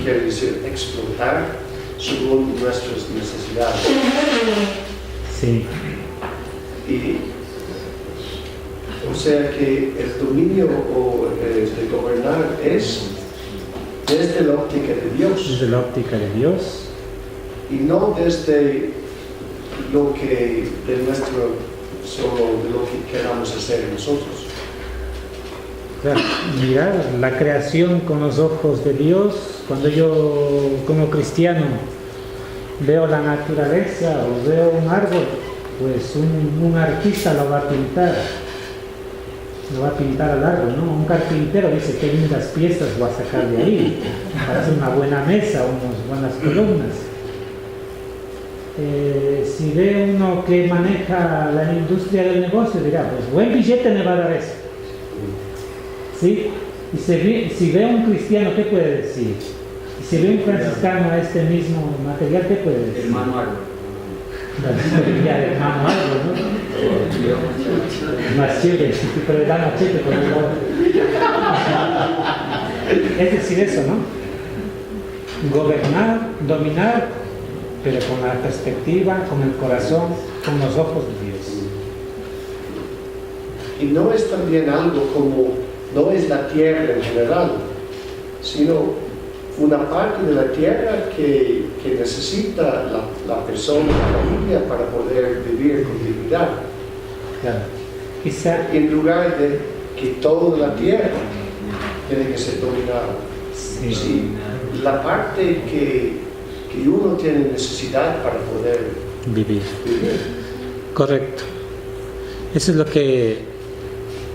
C: quiere decir explotar según nuestras necesidades.
A: Sí.
C: Y, o sea que el dominio de gobernar es desde la óptica de Dios.
A: Desde la óptica de Dios.
C: Y no desde lo que solo de lo que queramos hacer nosotros.
A: Claro, mirar la creación con los ojos de Dios. Cuando yo como cristiano veo la naturaleza o veo un árbol, pues un artista lo va a pintar al árbol, ¿no? Un carpintero dice qué lindas piezas voy a sacar de ahí para hacer una buena mesa, unas buenas columnas. Si ve uno que maneja la industria del negocio, dirá, pues buen billete me va a dar eso. ¿Sí? Y si ve un cristiano, ¿qué puede decir? Y si ve un franciscano a este mismo material, ¿qué puede decir?
B: Hermano árbol.
A: Hermano árbol, ¿no? Más chévere, pero le da machete con el árbol. Es decir, eso, ¿no? Gobernar, dominar, pero con la perspectiva, con el corazón, con los ojos de Dios.
C: Y no es también algo como, no es la tierra en general, sino una parte de la tierra que necesita la persona, la familia, para poder vivir con dignidad.
A: Claro. Quizá,
C: En lugar de que toda la tierra tiene que ser dominada.
A: sí.
C: Sí, la parte que uno tiene necesidad para poder
A: Vivir.
C: vivir.
A: Correcto. Eso es lo que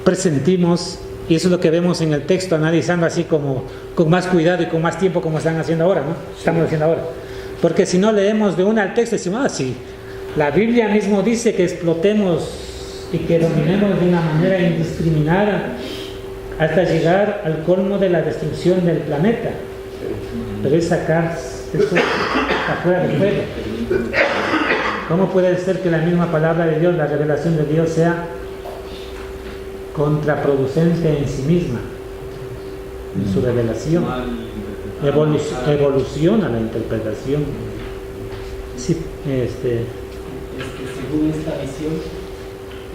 A: presentimos y eso es lo que vemos en el texto, analizando así como con más cuidado y con más tiempo como están haciendo ahora, ¿no? Estamos haciendo ahora. Porque si no leemos de una al texto, decimos, sí, la Biblia mismo dice que explotemos y que dominemos de una manera indiscriminada hasta llegar al colmo de la destrucción del planeta. Pero es sacar eso afuera del juego. ¿Cómo puede ser que la misma palabra de Dios, la revelación de Dios, sea contraproducente en sí misma, en su revelación? Evoluciona la interpretación. Sí,
H: Es que según esta visión,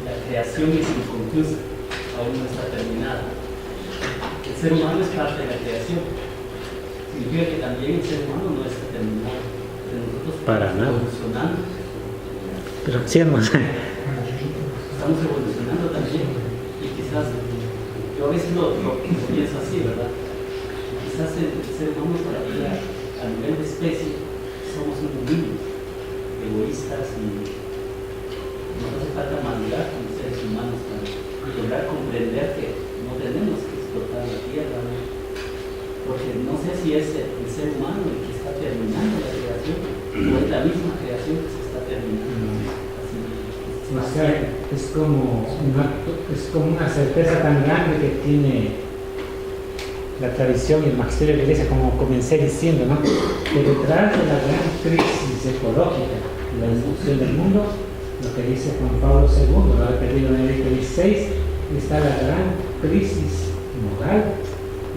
H: la creación es inconclusa, aún no está terminada. El ser humano es parte de la creación. Significa que también el ser humano no está terminado. Pero nosotros
A: para
H: estamos
A: nada
H: evolucionando.
A: Pero sí, hermano.
H: Estamos evolucionando también. Y quizás, yo a veces lo pienso así, ¿verdad? Quizás el ser humano todavía, a nivel de especie, somos unos niños, egoístas, y nos hace falta madurar como seres humanos para lograr comprender que no tenemos que explotar la tierra, ¿no? Porque no sé si es el ser humano el que está terminando la creación o es la misma creación que se está terminando.
A: O sea, es como una certeza tan grande que tiene la tradición y el magisterio de la Iglesia, como comencé diciendo, ¿no? Que detrás de la gran crisis ecológica y la destrucción del mundo, lo que dice Juan Pablo II, lo ha repetido en Benedicto XVI, está la gran crisis moral,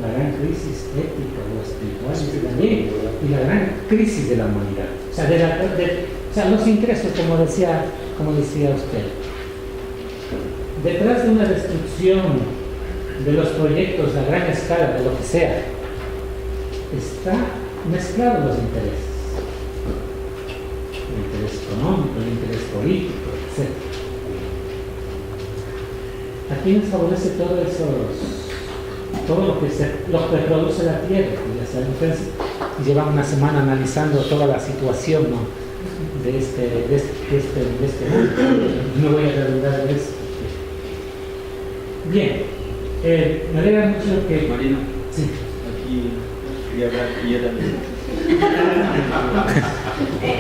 A: la gran crisis ética o espiritual también, y la gran crisis de la humanidad. O sea, los ingresos, como decía usted, detrás de una destrucción de los proyectos a gran escala, de lo que sea, está mezclado los intereses. El interés económico, el interés político, etc. Aquí nos favorece todo lo que produce la tierra, ya saben ustedes, y llevamos una semana analizando toda la situación, ¿no? de este mundo. No voy a redundar en eso. Bien. Me alegra mucho que...
B: Marino,
A: sí.
B: aquí quería hablar y yo también.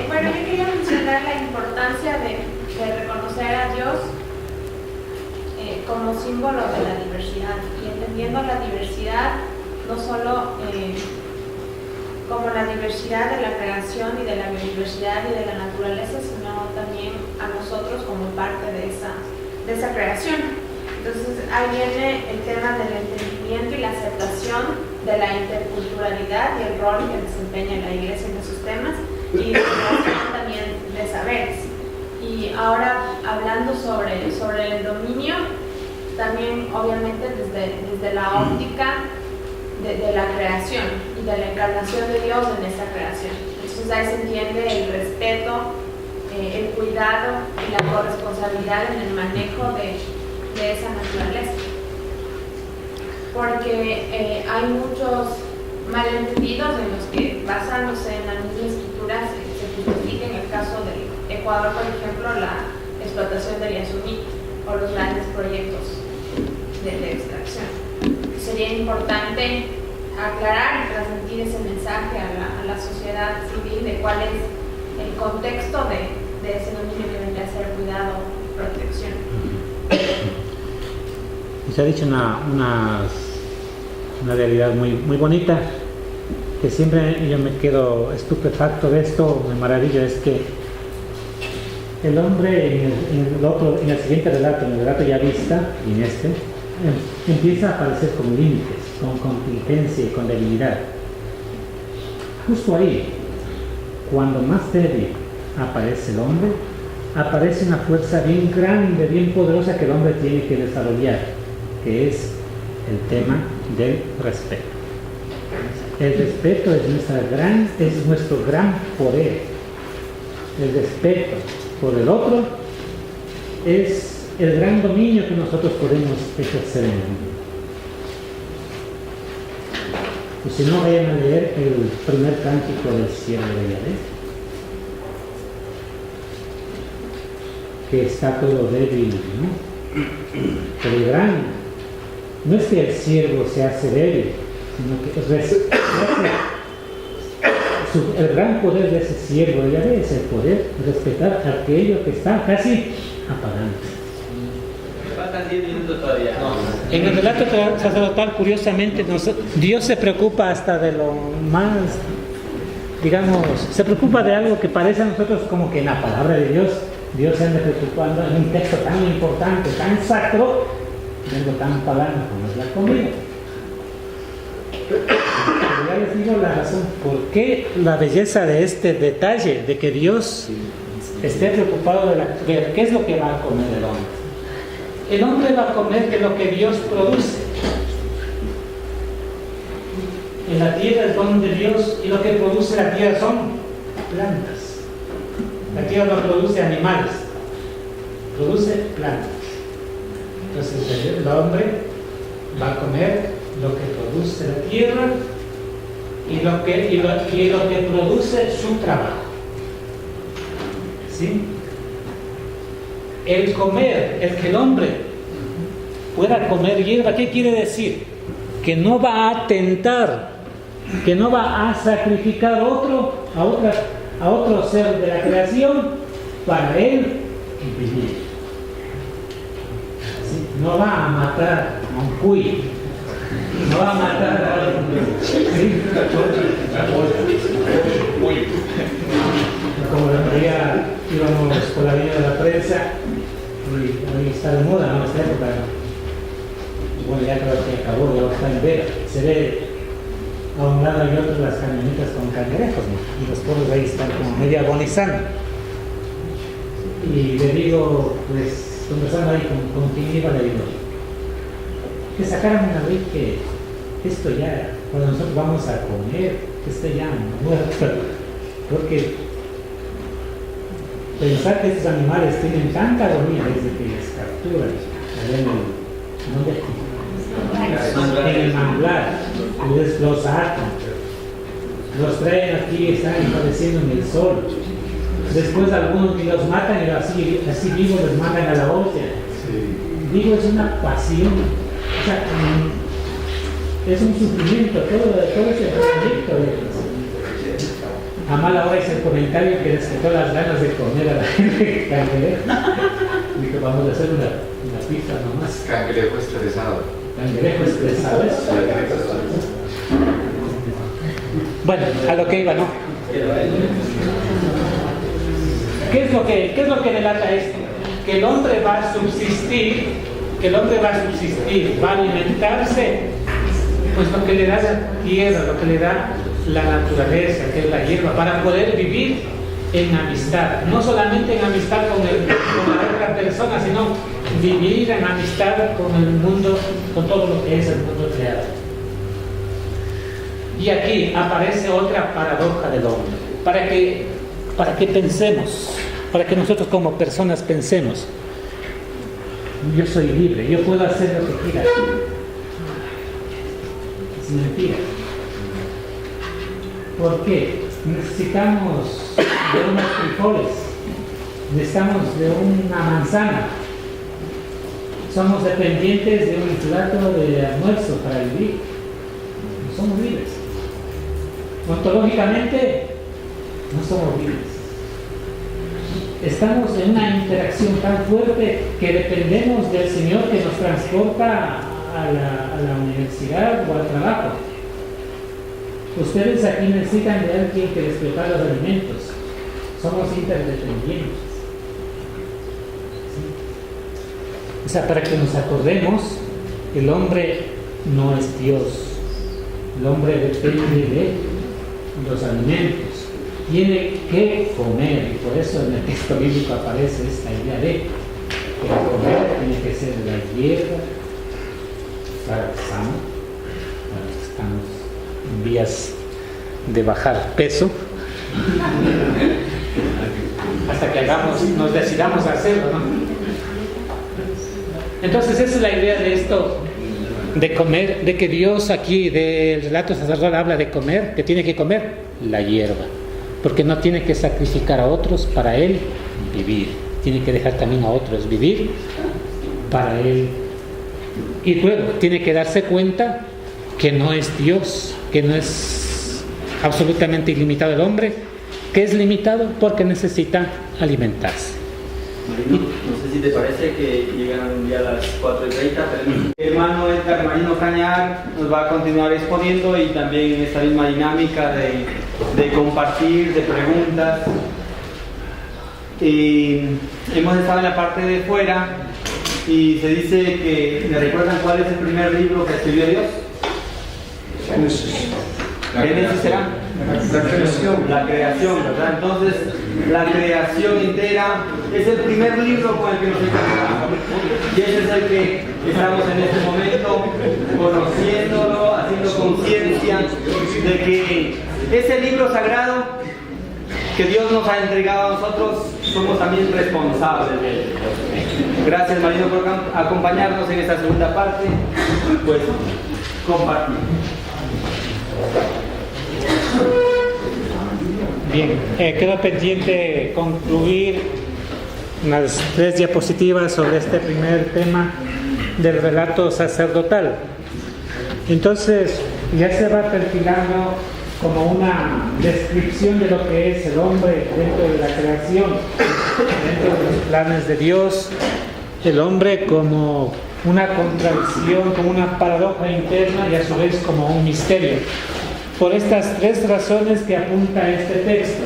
I: Bueno, yo quería mencionar la importancia de reconocer a Dios como símbolo de la diversidad, y entendiendo la diversidad no solo como la diversidad de la creación y de la biodiversidad y de la naturaleza, sino también a nosotros como parte de esa creación. Entonces ahí viene el tema del entendimiento y la aceptación de la interculturalidad y el rol que desempeña la Iglesia en esos temas, y también de saberes. Y ahora hablando sobre el dominio, también obviamente desde la óptica de la creación y de la encarnación de Dios en esa creación. Entonces ahí se entiende el respeto, el cuidado y la corresponsabilidad en el manejo de esa naturaleza, porque hay muchos malentendidos en los que, basándose en la misma escritura, se justifica, en el caso del Ecuador, por ejemplo, la explotación del Yasuní o los grandes proyectos de extracción. Sería importante aclarar y transmitir ese mensaje a la sociedad civil de cuál es el contexto de ese dominio que vendría a ser cuidado y protección.
A: Se ha dicho una realidad muy, muy bonita, que siempre yo me quedo estupefacto de esto, me maravillo, es que el hombre en el siguiente relato, en el relato ya vista, y en este, empieza a aparecer con límites, con contingencia y con debilidad. Justo ahí, cuando más débil aparece el hombre, aparece una fuerza bien grande, bien poderosa que el hombre tiene que desarrollar, que es el tema del respeto. El respeto es nuestro gran poder. El respeto por el otro es el gran dominio que nosotros podemos ejercer en el mundo. Pues si no, vayan a leer el primer cántico del cielo de Yahvé, que está todo débil, ¿no? Pero el gran, no es que el siervo se hace débil, sino que el gran poder de ese siervo de Yahvé es el poder de respetar aquello que está casi apagando.
B: Me faltan 10 minutos todavía.
A: En el relato sacerdotal, curiosamente, Dios se preocupa hasta de lo más, digamos, se preocupa de algo que parece a nosotros como que en la palabra de Dios se anda preocupando en un texto tan importante, tan sacro, de algo tan pagano como es la comida. Pero ya les digo la razón, ¿por qué la belleza de este detalle, de que Dios esté preocupado de qué es lo que va a comer el hombre? El hombre va a comer de lo que Dios produce. En la tierra es don de Dios, y lo que produce la tierra son plantas. La tierra no produce animales, produce plantas. Entonces el hombre va a comer lo que produce la tierra y lo que produce su trabajo. ¿Sí? El que el hombre pueda comer hierba, ¿qué quiere decir? Que no va a atentar, que no va a sacrificar a otro ser de la creación para él vivir. ¿Sí? No va a matar a un cuy, no va a matar a alguien. ¿Sí? Como la mayoría íbamos por la vía de la prensa, y hoy está de moda, ¿no? Esta época, bueno, ya creo que acabó, ya está en vega. Se ve a un lado y otro las camionetas con cangrejos, ¿no? Y los pobres ahí están como medio agonizando. Y le digo, pues, conversando ahí con quien iba, le digo, que sacaran una vez que esto ya, cuando nosotros vamos a comer, que esté ya muerto, porque pensar que estos animales tienen tanta agonía desde que les capturan en el manglar, los atan, los traen aquí y están padeciendo en el sol. Después algunos que los matan y así vivos les mandan a la olla. Digo, es una pasión, o sea, es un sufrimiento, todo ese proyecto. A mala hora hice el comentario que les quitó las ganas de comer a la gente cangrejo. Dije, vamos a hacer una pizza nomás.
E: Cangrejo estresado.
A: Cangrejo estresado, ¿es? Bueno, a lo que iba, ¿no? ¿Qué es lo que delata esto? Que el hombre va a subsistir, va a alimentarse, pues lo que le da la tierra, lo que le da la naturaleza, que es la hierba, para poder vivir en amistad, no solamente en amistad con la otra persona, sino vivir en amistad con el mundo, con todo lo que es el mundo creado. Y aquí aparece otra paradoja del hombre, para que pensemos, para que nosotros como personas pensemos. Yo soy libre, yo puedo hacer lo que quiera. Es mentira. ¿Por qué? Necesitamos de unos frijoles, necesitamos de una manzana, somos dependientes de un plato de almuerzo para vivir, no somos libres. Ontológicamente no somos libres. Estamos en una interacción tan fuerte que dependemos del Señor que nos transporta a la universidad o al trabajo. Ustedes aquí necesitan de alguien que les prepare los alimentos. Somos interdependientes. ¿Sí? O sea, para que nos acordemos, el hombre no es Dios. El hombre depende de los alimentos. Tiene que comer, y por eso en el texto bíblico aparece esta idea de que el comer tiene que ser de la hierba, claro, sano, para los que estamos en vías de bajar peso, hasta que nos decidamos a hacerlo, ¿no? Entonces esa es la idea de esto, de comer, de que Dios aquí, del relato sacerdotal, habla de comer, que tiene que comer la hierba, porque no tiene que sacrificar a otros para él vivir, tiene que dejar también a otros vivir para él. Y luego tiene que darse cuenta que no es Dios, que no es absolutamente ilimitado el hombre, que es limitado porque necesita alimentarse.
B: Marino, no sé si te parece que llegan ya las 4:30, pero el hermano Edgar Marino Cañar nos va a continuar exponiendo y también en esta misma dinámica de compartir, de preguntas. Hemos estado en la parte de fuera y se dice que, ¿me recuerdan cuál es el primer libro que escribió Dios? Génesis será la creación, ¿verdad? Entonces, la creación entera es el primer libro con el que nos encontramos. Y ese es el que estamos en este momento conociéndolo, haciendo conciencia de que ese libro sagrado que Dios nos ha entregado a nosotros, somos también responsables de él. Gracias, Marino, por acompañarnos en esta segunda parte. Pues, compartir.
A: Bien, quedó pendiente concluir unas 3 diapositivas sobre este primer tema del relato sacerdotal. Entonces, ya se va perfilando como una descripción de lo que es el hombre dentro de la creación, dentro de los planes de Dios, el hombre como una contradicción, como una paradoja interna y a su vez como un misterio. Por estas 3 razones que apunta este texto.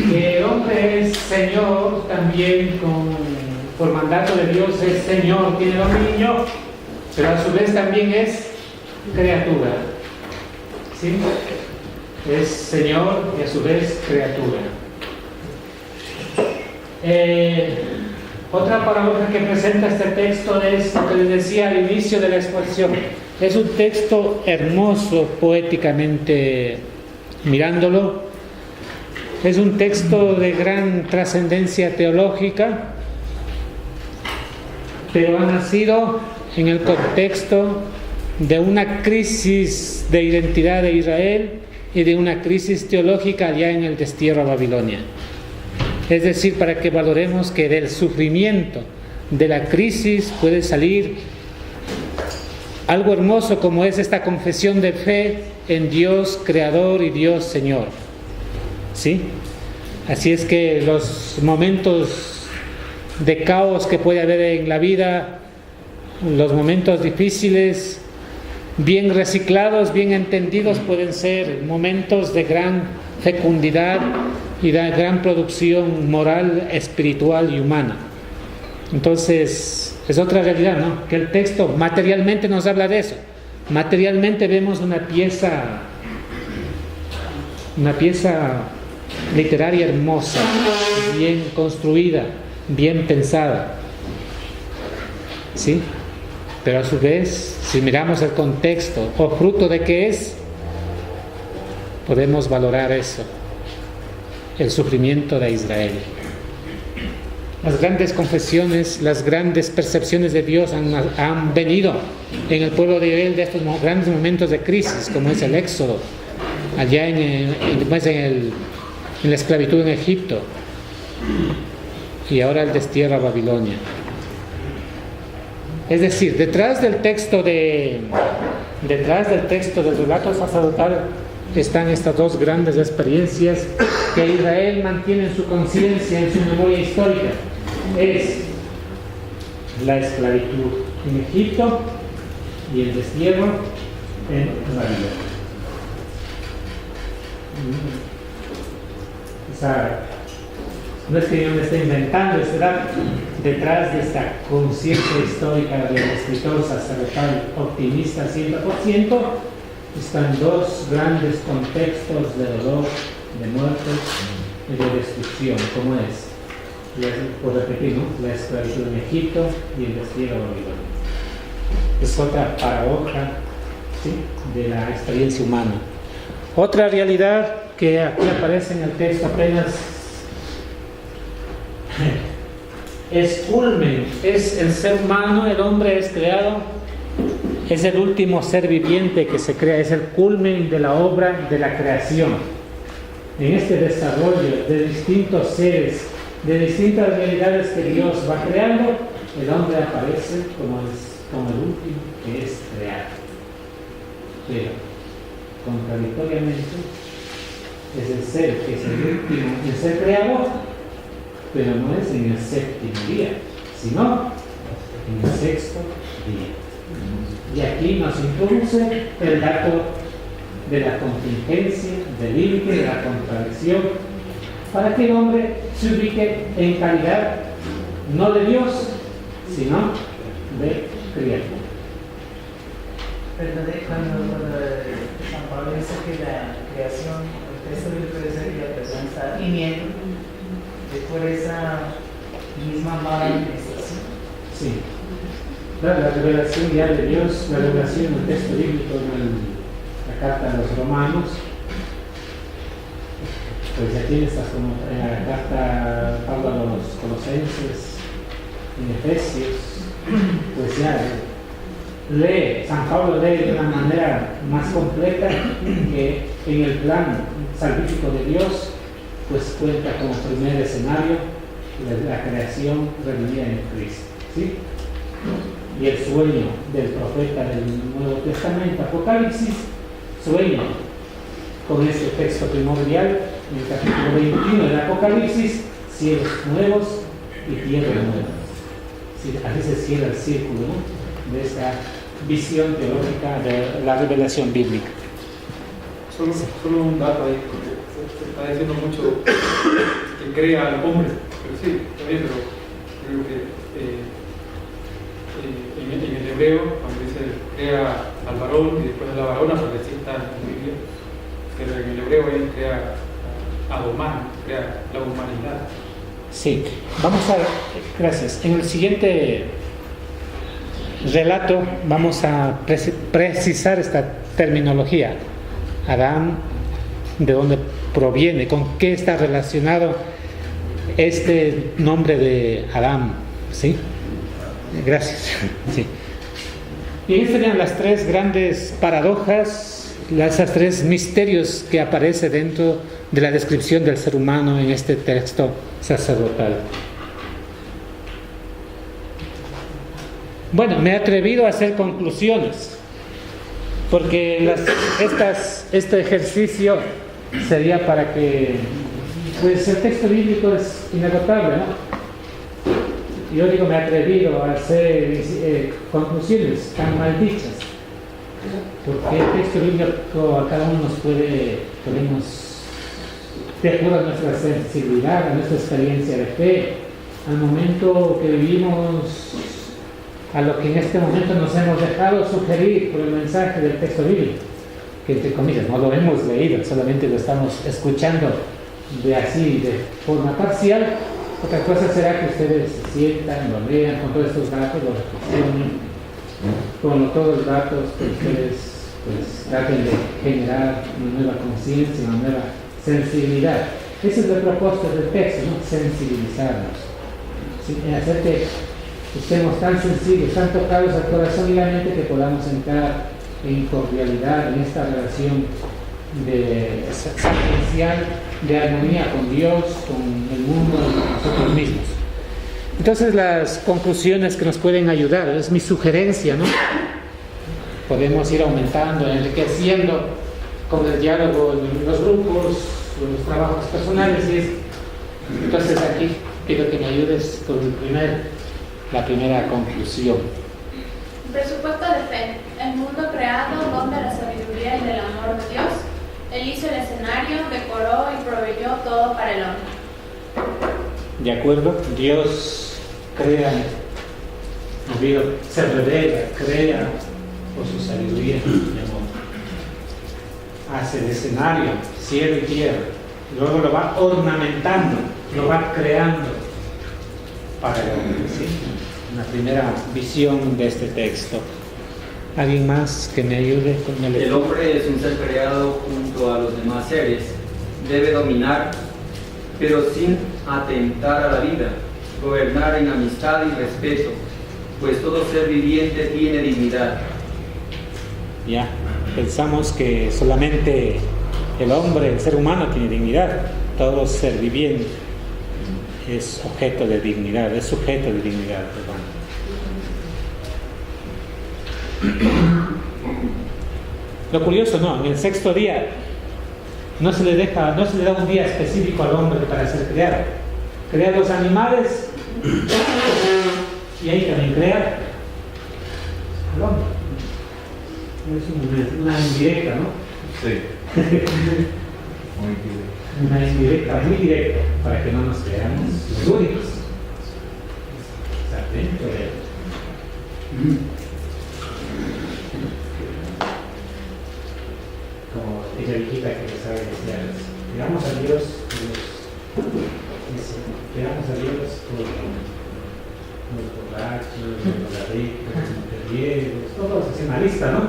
A: Que el hombre es Señor, también por mandato de Dios es Señor, tiene dominio, pero a su vez también es criatura. ¿Sí? Es Señor y a su vez criatura. Otra paradoja que presenta este texto es lo que les decía al inicio de la exposición. Es un texto hermoso poéticamente mirándolo. Es un texto de gran trascendencia teológica, pero ha nacido en el contexto de una crisis de identidad de Israel y de una crisis teológica allá en el destierro a Babilonia. Es decir, para que valoremos que del sufrimiento, de la crisis, puede salir algo hermoso como es esta confesión de fe en Dios Creador y Dios Señor. ¿Sí? Así es que los momentos de caos que puede haber en la vida, los momentos difíciles, bien reciclados, bien entendidos, pueden ser momentos de gran fecundidad y de gran producción moral, espiritual y humana. Entonces, es otra realidad, ¿no? Que el texto materialmente nos habla de eso. Materialmente vemos una pieza literaria hermosa, bien construida, bien pensada. ¿Sí? Pero a su vez, si miramos el contexto o fruto de qué es, podemos valorar eso, el sufrimiento de Israel. Las grandes confesiones, las grandes percepciones de Dios han venido en el pueblo de Israel de estos grandes momentos de crisis, como es el Éxodo, allá en la esclavitud en Egipto, y ahora el destierro a Babilonia. Es decir, detrás del texto del relato sacerdotal están estas 2 grandes experiencias que Israel mantiene en su conciencia, en su memoria histórica. Es la esclavitud en Egipto y el destierro en Babilonia. O sea, no es que yo me esté inventando este dato. Detrás de esta conciencia histórica del escritor sacerdotal optimista 100%, están 2 grandes contextos de dolor, de muerte y de destrucción, como es, por repetir, ¿no? La esclavitud en Egipto y el destierro a Babilonia. Es otra paradoja, ¿sí?, de la experiencia humana. Otra realidad que aquí aparece en el texto apenas es culmen, es el ser humano, el hombre es creado, es el último ser viviente que se crea, es el culmen de la obra de la creación. En este desarrollo de distintos seres, de distintas realidades que Dios va creando, el hombre aparece como el último que es creado. Pero, contradictoriamente, es el ser que es el último, el ser creado, pero no es en el séptimo día, sino en el sexto día. Y aquí nos introduce el dato de la contingencia, del límite, de la contradicción, para que el hombre se ubique en calidad no de Dios, sino de criatura.
J: Perdón, cuando San Pablo dice que la creación, el texto bíblico dice que la persona está gimiendo, es por esa misma mala administración.
A: Sí. La revelación ya de Dios, la revelación del texto bíblico en la carta a los romanos, pues aquí estás como en la carta Pablo a los colosenses, en Efesios, pues ya San Pablo lee de una manera más completa que en el plan salvífico de Dios, pues cuenta como primer escenario la creación reunida en Cristo, ¿sí? Y el sueño del profeta del Nuevo Testamento, Apocalipsis, sueña con este texto primordial en el capítulo 21 del Apocalipsis, cielos nuevos y tierra nueva. Sí, así se cierra el círculo, ¿no?, de esta visión teológica de la revelación bíblica.
K: Solo un dato ahí, porque se está diciendo mucho que crea al hombre, pero sí, está bien, pero creo que en el hebreo, cuando dice crea al varón y después a la varona, porque sí está en la Biblia, pero en el hebreo él crea a humano, crea la humanidad.
A: Sí, vamos a, gracias. En el siguiente relato vamos a precisar esta terminología. Adán, de dónde proviene, con qué está relacionado este nombre de Adán, ¿sí? Gracias. Sí. Y estas serían las tres grandes paradojas, esos tres misterios que aparecen dentro de la descripción del ser humano en este texto sacerdotal. Bueno, me he atrevido a hacer conclusiones, porque este ejercicio sería para que, pues el texto bíblico es inagotable, ¿no? Yo digo, me he atrevido a hacer conclusiones tan mal dichas, porque el texto bíblico a cada uno nos podemos, de acuerdo a nuestra sensibilidad, a nuestra experiencia de fe, al momento que vivimos, a lo que en este momento nos hemos dejado sugerir por el mensaje del texto bíblico, que entre comillas no lo hemos leído, solamente lo estamos escuchando de forma parcial. Otra cosa será que ustedes se sientan, lo lean con todos estos datos, lo reflexionen, con todos los datos que ustedes pues traten de generar una nueva conciencia, una nueva sensibilidad. Ese es el propósito del texto, ¿no? Sensibilizarnos, ¿sí? Hacer que estemos tan sensibles, tan tocados al corazón y la mente que podamos entrar en cordialidad en esta relación de sapiencial, de armonía con Dios, con el mundo, con nosotros mismos. Entonces, las conclusiones que nos pueden ayudar, es mi sugerencia, ¿no? Podemos ir aumentando, enriqueciendo con el diálogo en los grupos, en los trabajos personales. Entonces, aquí pido que me ayudes con la primera conclusión.
I: Presupuesto de fe. El mundo creado, don de la sabiduría y del amor de Dios. Él hizo el escenario, decoró y proveyó todo para el hombre.
A: De acuerdo, Dios crea, se revela, crea por su sabiduría y amor. Hace el escenario, cielo y tierra, luego lo va ornamentando, lo va creando para el hombre, ¿sí? Una primera visión de este texto. ¿Alguien más que me ayude con el...
B: El hombre es un ser creado junto a los demás seres. Debe dominar, pero sin atentar a la vida, gobernar en amistad y respeto, pues todo ser viviente tiene dignidad.
A: Ya, pensamos que solamente el hombre, el ser humano tiene dignidad. Todo ser viviente es objeto de dignidad, es sujeto de dignidad, perdón. Lo curioso, no, en el sexto día no se le da un día específico al hombre para ser creado, crea los animales y ahí también crea al hombre. Es una indirecta, ¿no?
E: Sí. Muy bien.
A: Una indirecta, muy directa, para que no nos creamos los únicos. Está dentro de él. Como ella viejita que lo sabe decir, digamos a Dios, digamos a Dios por los borrachos, los drogadictos, los mujeriegos, todos así una lista, ¿no?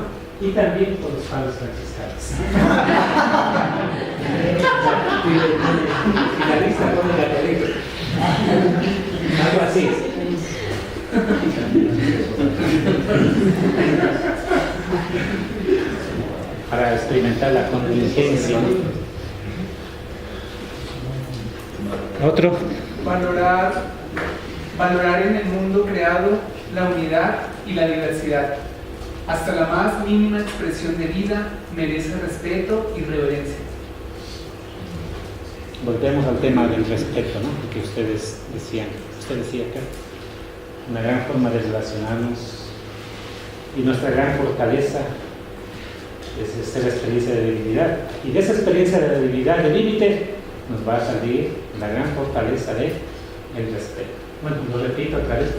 A: Y también por los padres franciscanos. Y la lista pone la película. Algo así. Para experimentar la contingencia. Otro.
J: Valorar en el mundo creado la unidad y la diversidad. Hasta la más mínima expresión de vida merece respeto y reverencia.
A: Volvemos al tema del respeto, ¿no? Que ustedes decían. Usted decía acá. Una gran forma de relacionarnos y nuestra gran fortaleza es esta experiencia de debilidad. Y de esa experiencia de debilidad, de límite, nos va a salir la gran fortaleza de el respeto. Bueno, lo repito otra vez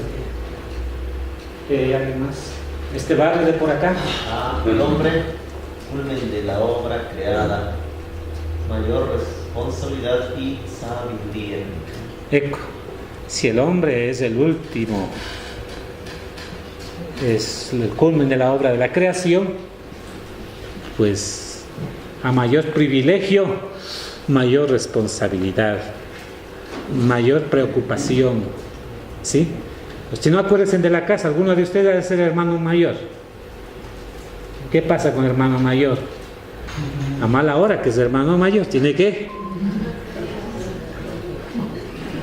A: porque ¿hay alguien más? Este barrio de por acá.
F: El hombre, culmen de la obra creada, mayor responsabilidad y sabiduría.
A: Eco. Si el hombre es el último, es el culmen de la obra de la creación, pues a mayor privilegio, mayor responsabilidad, mayor preocupación, ¿sí? Pues si no, acuérdense de la casa, alguno de ustedes debe ser hermano mayor. ¿Qué pasa con hermano mayor? A mala hora que es hermano mayor, tiene que...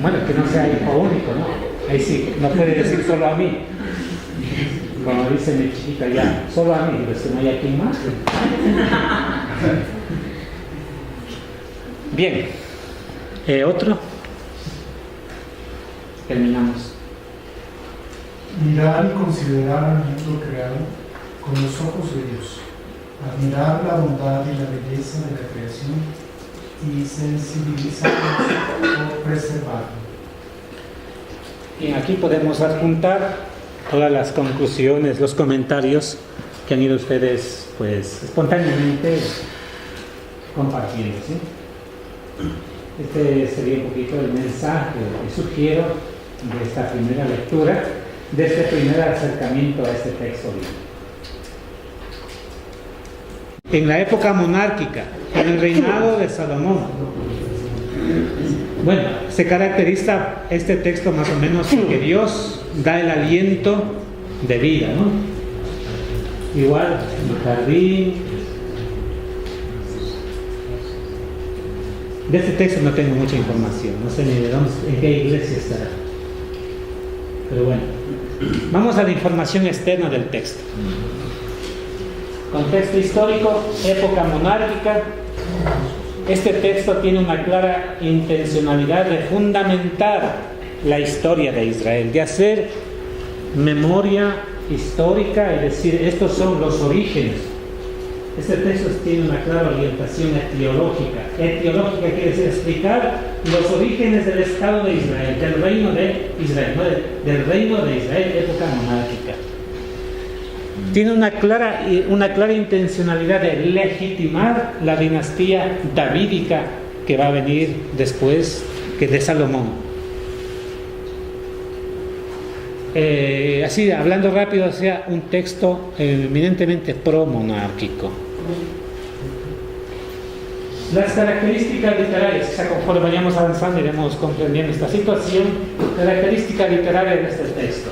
A: Bueno, que no sea hijo único, ¿no? Ahí sí, no puede decir solo a mí. Como dice mi chiquita ya, solo a mí, pero si no hay aquí más. Bien. ¿Otro? Terminamos.
L: Mirar y considerar al mundo creado con los ojos de Dios. Admirar la bondad y la belleza de la creación y sensibilizarnos por preservarlo.
A: Bien, aquí podemos adjuntar todas las conclusiones, los comentarios que han ido ustedes, pues, espontáneamente compartiendo, ¿sí? Este sería un poquito el mensaje que sugiero de esta primera lectura, de este primer acercamiento a este texto bíblico. En la época monárquica, en el reinado de Salomón, bueno, se caracteriza este texto más o menos porque Dios da el aliento de vida, ¿no? Igual, en el jardín. De este texto no tengo mucha información, no sé ni de dónde, en qué iglesia estará. Pero bueno, vamos a la información externa del texto. Contexto histórico, época monárquica. Este texto tiene una clara intencionalidad de fundamentar la historia de Israel, de hacer memoria histórica y decir, estos son los orígenes. Este texto tiene una clara orientación etiológica. Etiológica quiere decir explicar los orígenes del Estado de Israel, del reino de Israel, no del reino de Israel, época monárquica. Tiene una clara intencionalidad de legitimar la dinastía davídica que va a venir después que de Salomón. Así, hablando rápido, o sea, un texto eminentemente pro-monárquico. Las características literarias, o sea, conforme vayamos avanzando iremos comprendiendo esta situación. Característica literaria de este texto.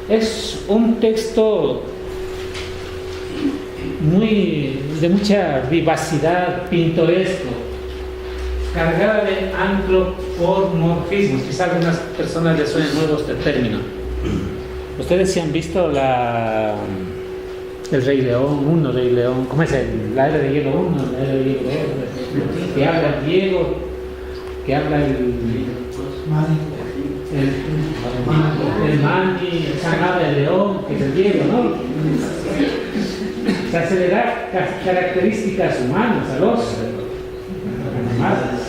A: Es un texto de mucha vivacidad, pintoresco, cargada de antropomorfismos. Quizás a algunas personas les suene nuevo este término. Ustedes sí han visto el Rey León 1, Rey León, ¿cómo es? La Era de Hielo 1, la Era de Hielo 2, que habla el Diego, que habla el mani, el sangrado del león, que es el Diego, ¿no? O sea, se le da características humanas a los animales.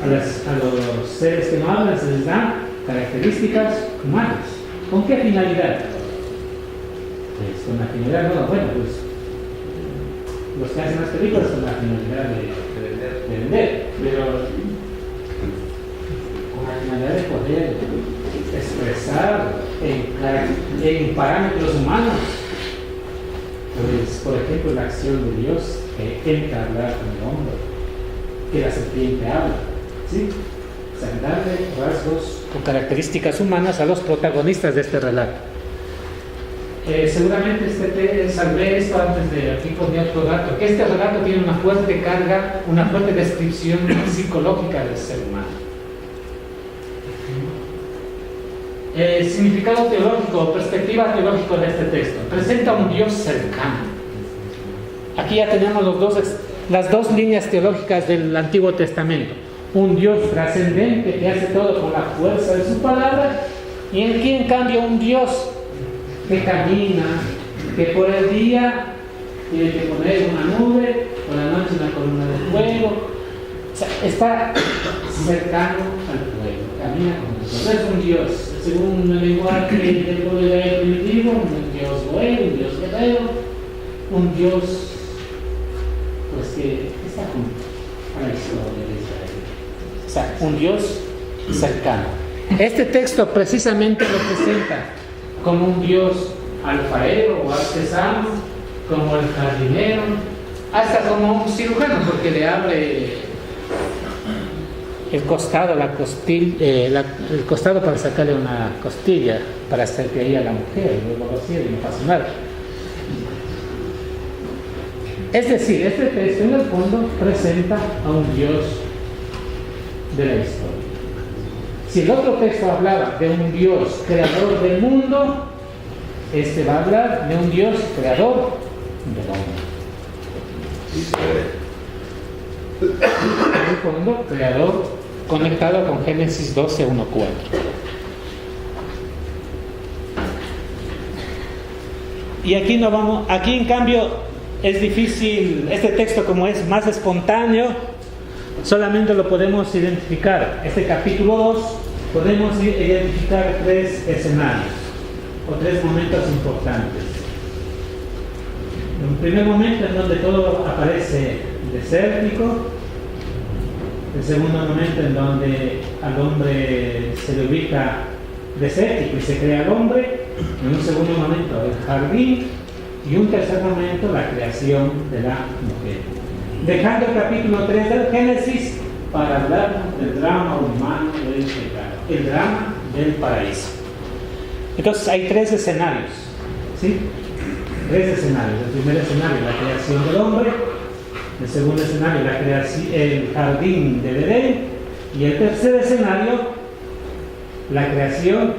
A: A los seres que no hablan se les dan características humanas. ¿Con qué finalidad? Pues con la finalidad, no, bueno, pues los que hacen las películas con la finalidad de vender, pero con la finalidad de poder expresar en parámetros humanos, pues por ejemplo la acción de Dios que entra a hablar con el hombre, que la serpiente habla, ¿sí? O sea, darle rasgos con características humanas a los protagonistas de este relato. Seguramente salvé esto antes de aquí ponía otro dato, que este relato tiene una fuerte carga, una fuerte descripción psicológica del ser humano. Significado teológico, perspectiva teológica de este texto. Presenta un Dios cercano. Aquí ya tenemos las dos líneas teológicas del Antiguo Testamento. Un Dios trascendente que hace todo con la fuerza de su palabra, y aquí en cambio un Dios que camina, que por el día tiene que poner una nube, por la noche una columna de fuego. O sea, está cercano al pueblo, camina con nosotros. Es un Dios, según el lenguaje del pueblo primitivo, un Dios bueno, un Dios guerrero, un Dios pues que está junto a la historia de Israel. O sea, un Dios cercano. Este texto precisamente lo presenta como un Dios alfarero o artesano, como el jardinero, hasta como un cirujano, porque le abre el costado, el costado para sacarle una costilla, para hacer que ahí a la mujer, luego lo cierre y no pasa nada. Es decir, este texto en el fondo presenta a un Dios de la historia. Si el otro texto hablaba de un Dios creador del mundo, este va a hablar de un Dios creador del hombre. En el fondo, creador conectado con Génesis 12, 1, 4. Y aquí no vamos, aquí en cambio es difícil, este texto como es más espontáneo, solamente lo podemos identificar. Este capítulo 2 podemos identificar 3 escenarios o 3 momentos importantes. Un primer momento en donde todo aparece desértico. El segundo momento en donde al hombre se le ubica desértico y se crea al hombre. En un segundo momento el jardín. Y un tercer momento la creación de la mujer. Dejando el capítulo 3 del Génesis para hablar del drama humano del pecado, el drama del paraíso. Entonces hay 3 escenarios, ¿sí? 3 escenarios. El primer escenario, la creación del hombre. El segundo escenario, el jardín del Edén. Y el tercer escenario, la creación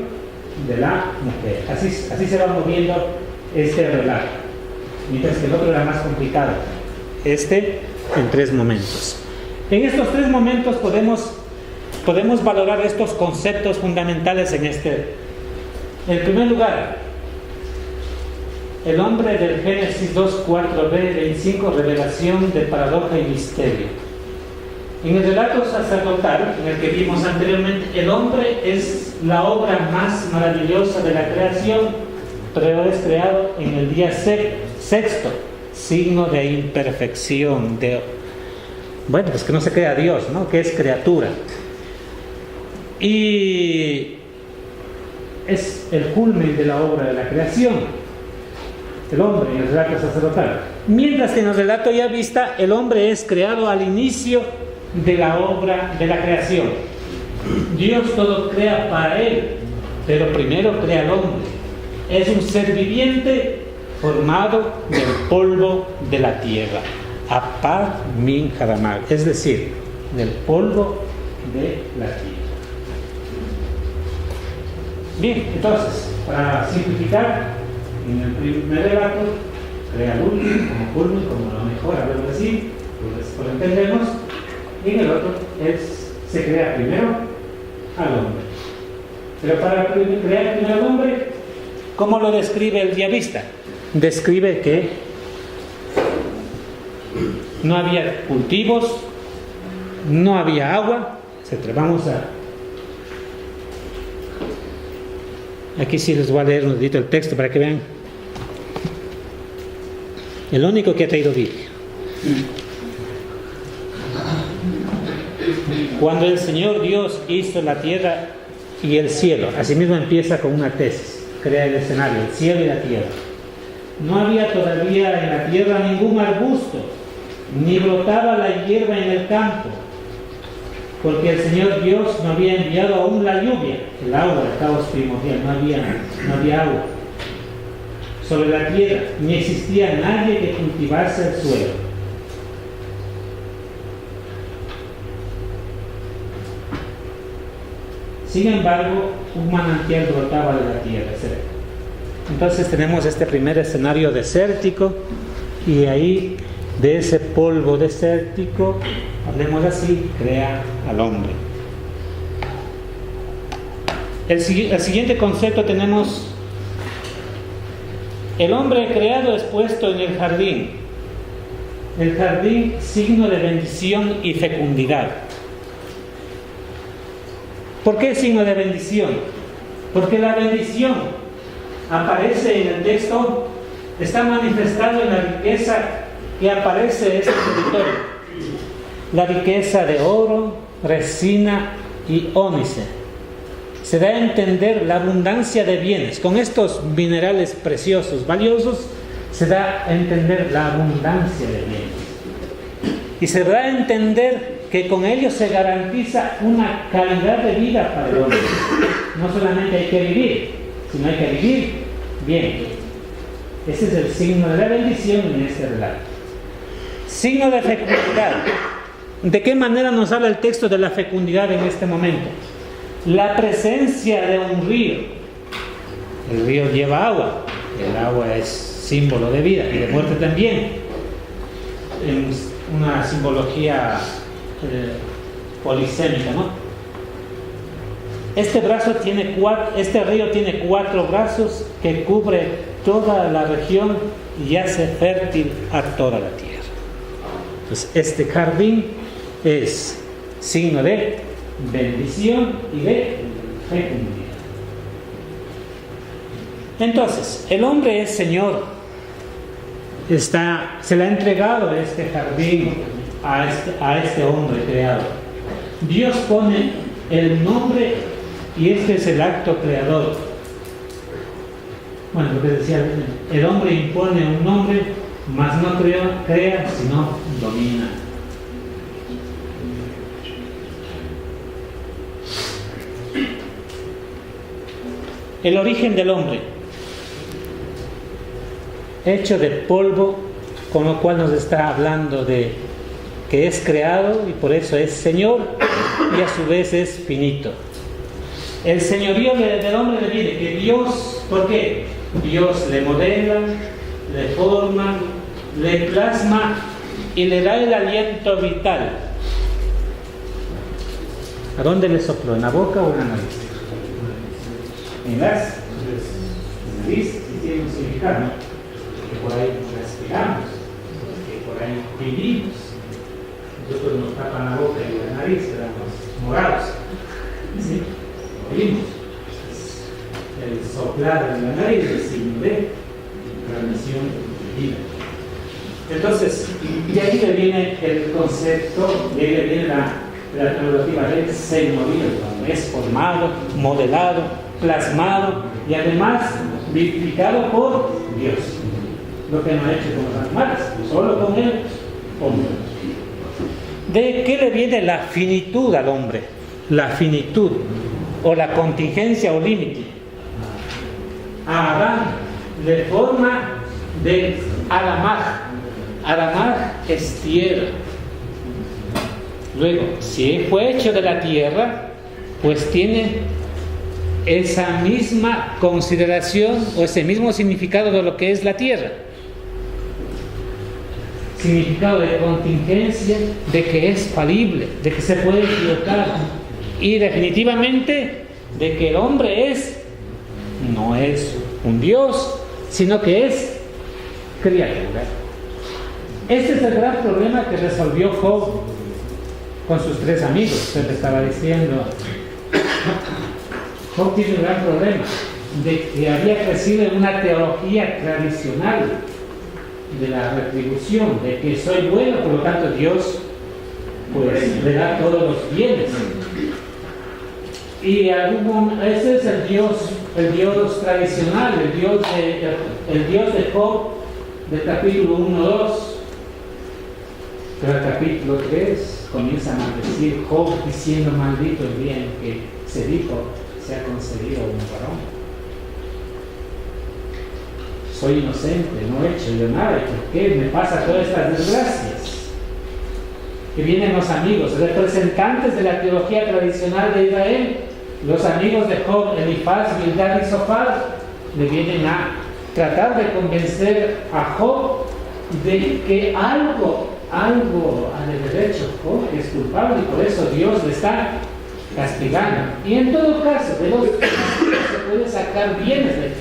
A: de la mujer. Así se va moviendo este relato. Mientras que el otro era más complicado. Este en 3 momentos. En estos 3 momentos podemos valorar estos conceptos fundamentales en este. En primer lugar, el hombre del Génesis 2, 4b, 25, revelación de paradoja y misterio. En el relato sacerdotal, en el que vimos anteriormente, el hombre es la obra más maravillosa de la creación, pero es creado en el día sexto, signo de imperfección, pues que no se crea Dios, ¿no? Que es criatura. Y es el culmen de la obra de la creación, el hombre en el relato sacerdotal. Mientras que en el relato ya vista, el hombre es creado al inicio de la obra de la creación. Dios todo crea para él, pero primero crea al hombre. Es un ser viviente formado del polvo de la tierra. Apad min haramag, es decir, del polvo de la tierra. Bien, entonces, para simplificar, en el primer relato, crea al último como culmen, como lo mejor, hablamos así, pues lo entendemos. Y en el otro, se crea primero al hombre. Pero para crear primero al hombre, ¿cómo lo describe el diavista? Describe que no había cultivos, no había agua, etc. Vamos a... Aquí sí les voy a leer un ratito el texto para que vean. El único que ha traído Biblia. Cuando el Señor Dios hizo la tierra y el cielo, asimismo empieza con una tesis, crea el escenario, el cielo y la tierra. No había todavía en la tierra ningún arbusto, ni brotaba la hierba en el campo, porque el Señor Dios no había enviado aún la lluvia, el agua, el caos primordial, no había agua sobre la tierra, ni existía nadie que cultivase el suelo. Sin embargo, un manantial brotaba de la tierra, etc. Entonces tenemos este primer escenario desértico, y ahí de ese polvo desértico, hablemos así, crea al hombre. El siguiente concepto tenemos: el hombre creado es puesto en el jardín. El jardín, signo de bendición y fecundidad. ¿Por qué signo de bendición? Porque la bendición aparece en el texto, está manifestado en la riqueza que aparece en este territorio. La riqueza de oro, resina y ónice. Se da a entender la abundancia de bienes. Con estos minerales preciosos, valiosos, se da a entender la abundancia de bienes. Y se da a entender que con ellos se garantiza una calidad de vida para el hombre. No solamente hay que vivir, sino hay que vivir bien. Ese es el signo de la bendición en este relato. Signo de fecundidad. ¿De qué manera nos habla el texto de la fecundidad en este momento? La presencia de un río. El río lleva agua. El agua es símbolo de vida y de muerte también. En una simbología polisémica, ¿no? Este río tiene 4 brazos que cubre toda la región y hace fértil a toda la tierra. Entonces, este jardín es signo de bendición y de fecundidad. Entonces, el hombre es Señor. Se le ha entregado este jardín a este hombre creado. Dios pone el nombre y este es el acto creador. Bueno, lo que decía, el hombre impone un nombre, mas no crea, sino domina. El origen del hombre, hecho de polvo, con lo cual nos está hablando de que es creado y por eso es Señor y a su vez es finito. El señorío del hombre le viene que Dios, ¿por qué? Dios le modela, le forma, le plasma y le da el aliento vital. ¿A dónde le sopló? ¿En la boca o en la nariz? En las nariz, sí tiene un significado, ¿no? Que por ahí respiramos, que por ahí vivimos. Nosotros nos tapan la boca y la nariz, quedamos morados. ¿Sí? Oímos. El soplar en la nariz es signo de transmisión de vida. Entonces, de ahí le viene el concepto, de ahí le viene la tecnología del señorío, es formado, modelado, plasmado y además vivificado por Dios. Lo que no ha hecho con los animales, solo con el hombre. ¿De qué le viene la finitud al hombre? La finitud o la contingencia o límite. A Adán le forma de Aramaj. Aramaj es tierra. Luego, si fue hecho de la tierra, pues tiene esa misma consideración o ese mismo significado de lo que es la tierra. Significado de contingencia, de que es falible, de que se puede equivocar, Y definitivamente de que el hombre no es un Dios, sino que es criatura. Este es el gran problema que resolvió Job con sus 3 amigos. Usted estaba diciendo, Job tiene un gran problema de que había crecido en una teología tradicional de la retribución, de que soy bueno, por lo tanto Dios pues le da todos los bienes. Y ese es el Dios tradicional, el Dios de Job del capítulo 1-2. Pero el capítulo 3 comienza a maldecir Job diciendo: maldito el día en que se ha concebido un varón. Soy inocente, no he hecho yo nada. ¿Por qué me pasa todas estas desgracias? Que vienen los amigos, representantes de la teología tradicional de Israel, los amigos de Job, Elifaz, Bildad y Zofar, le vienen a tratar de convencer a Job de que algo ha de derecho Job, que es culpable, y por eso Dios le está castigando. Y en todo caso, de los se puede sacar bienes de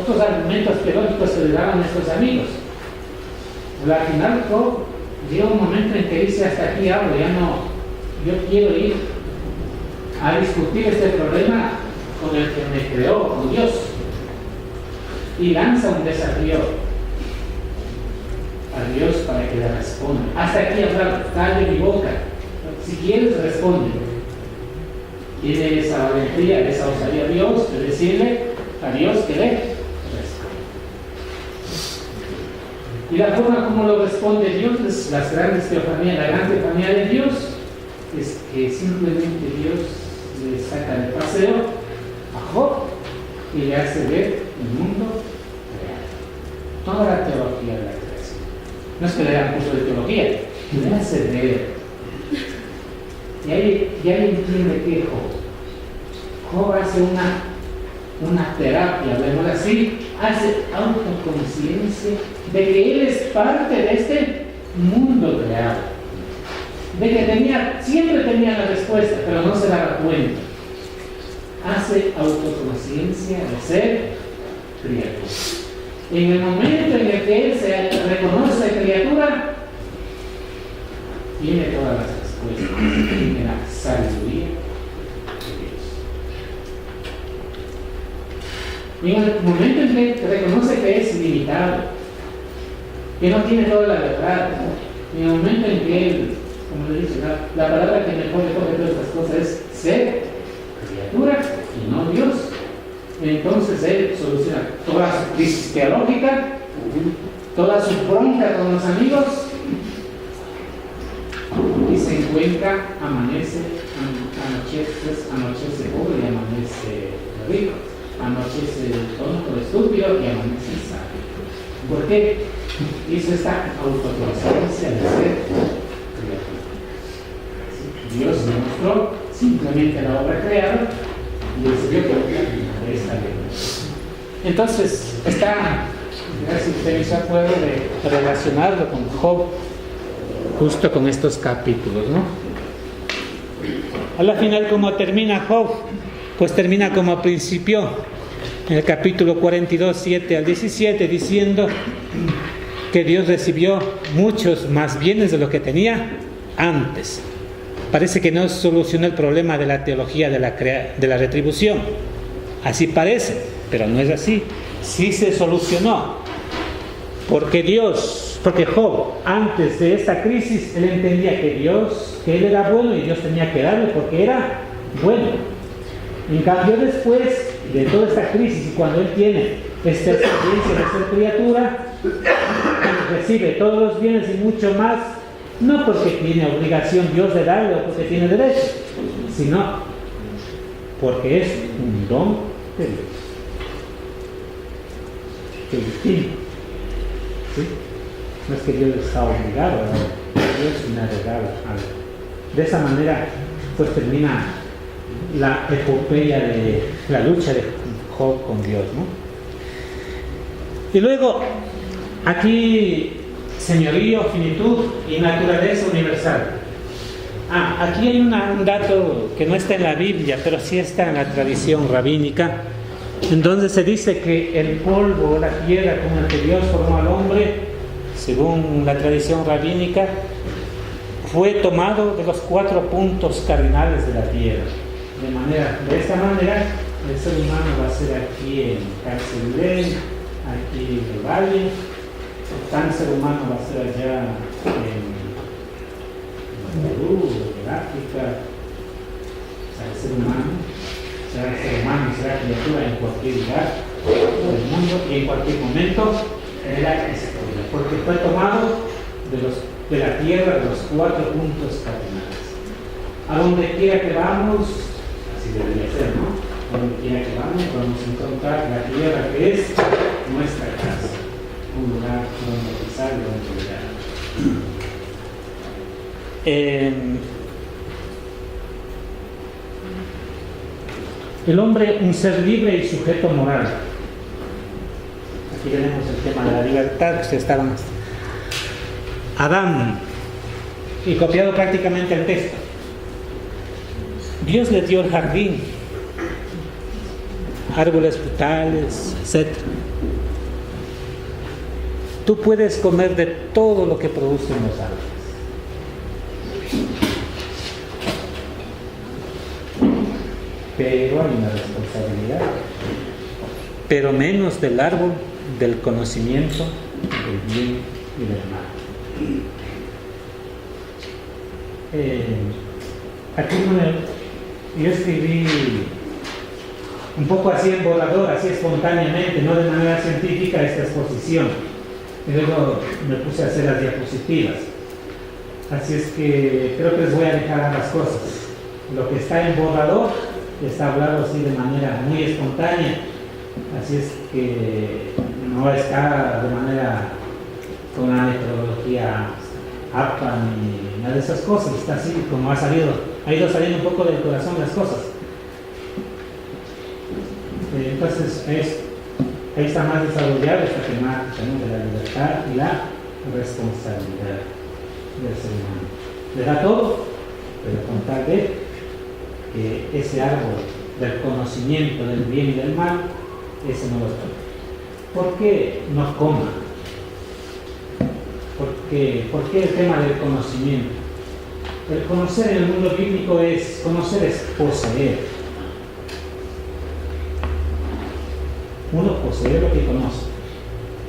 A: otros argumentos teológicos que le daban a estos amigos. Pero al final Job llega un momento en que dice: hasta aquí hablo, yo quiero ir a discutir este problema con el que me creó, con Dios. Y lanza un desafío a Dios para que le responda. Hasta aquí hablar, calle mi boca. Si quieres, responde. Tiene esa valentía, esa osadía a Dios de decirle a Dios que le responda. Y la forma como lo responde Dios es la gran teofanía de Dios, es que simplemente Dios le saca de paseo a Job y le hace ver el mundo real. Toda la teología de la creación. No es que le dan curso de teología, le hace ver. Y ahí entiende que Job hace una terapia, vemos así, hace autoconciencia de que él es parte de este mundo creado, de que siempre tenía la respuesta, pero no se daba cuenta. Hace autoconciencia de ser criatura. En el momento en el que él se reconoce criatura, tiene todas las respuestas, tiene la sabiduría de Dios. Y en el momento en que reconoce que es limitado, que no tiene toda la verdad, en el momento en que él, como le dice, la palabra que mejor le coge todas estas cosas es ser criatura y no Dios, entonces él soluciona toda su crisis teológica, toda su bronca con los amigos, y se encuentra, anochece pobre y amanece rico, anochece tonto, estúpido y amanece sabio. ¿Por qué? Hizo esta autoconciencia de ser criatura. Dios le mostró simplemente la obra creada y decidió que esta ley. Entonces, gracias, usted me hizo acuerdo de relacionarlo con Job, justo con estos capítulos, ¿no? A la final, ¿cómo termina Job? Pues termina como principió, en el capítulo 42, 7 al 17, diciendo que Dios recibió muchos más bienes de lo que tenía antes. Parece que no solucionó el problema de la teología de la retribución. Así parece, pero no es así. Sí se solucionó. Porque Job, antes de esta crisis, él entendía que él era bueno y Dios tenía que darle porque era bueno. En cambio, después de toda esta crisis, y cuando él tiene esta experiencia de ser criatura, recibe todos los bienes y mucho más, no porque tiene obligación Dios de darle o porque tiene derecho, sino porque es un don de Dios. Que distinto. ¿Sí? No es que Dios está obligado, Dios me ha regalado algo. De esa manera, pues termina la epopeya de la lucha de Job con Dios, ¿no? Y luego, aquí, señorío, finitud y naturaleza universal. Aquí hay un dato que no está en la Biblia, pero sí está en la tradición rabínica, en donde se dice que el polvo, la tierra con el que Dios formó al hombre, según la tradición rabínica, fue tomado de los 4 puntos cardinales de la tierra. De esta manera, el ser humano va a ser aquí en Carcelén, aquí en el valle, el tan ser humano va a ser allá en Perú, en África. O sea, el ser humano será criatura en cualquier lugar del mundo y en cualquier momento de la historia, porque fue tomado de la tierra, de los 4 puntos cardinales. A donde quiera que vamos, así debería ser, ¿no? A donde quiera que vamos a encontrar la tierra que es nuestra casa, un lugar donde pisar y donde llegar. El hombre, un ser libre y sujeto moral. Aquí tenemos el tema de la libertad, que ustedes estaban. Adán, y copiado prácticamente el texto. Dios le dio el jardín, árboles frutales, etc. Tú puedes comer de todo lo que producen los árboles. Pero hay una responsabilidad, pero menos del árbol del conocimiento del bien y del mal. Aquí yo escribí un poco así en borrador, así espontáneamente, no de manera científica, esta exposición. Y luego me puse a hacer las diapositivas. Así es que creo que les voy a dejar ambas cosas. Lo que está en borrador está hablado así de manera muy espontánea, así es que no está de manera con una metodología APA ni nada de esas cosas, está así como ha ido saliendo un poco del corazón las cosas. Entonces ahí está más desarrollado esta temática, ¿no?, de la libertad y la responsabilidad del ser humano. Le da todo, pero con tal de que ese árbol del conocimiento del bien y del mal, ese no lo toca. ¿Por qué no coma? ¿Por qué el tema del conocimiento? El conocer en el mundo bíblico conocer es poseer. Uno posee lo que conoce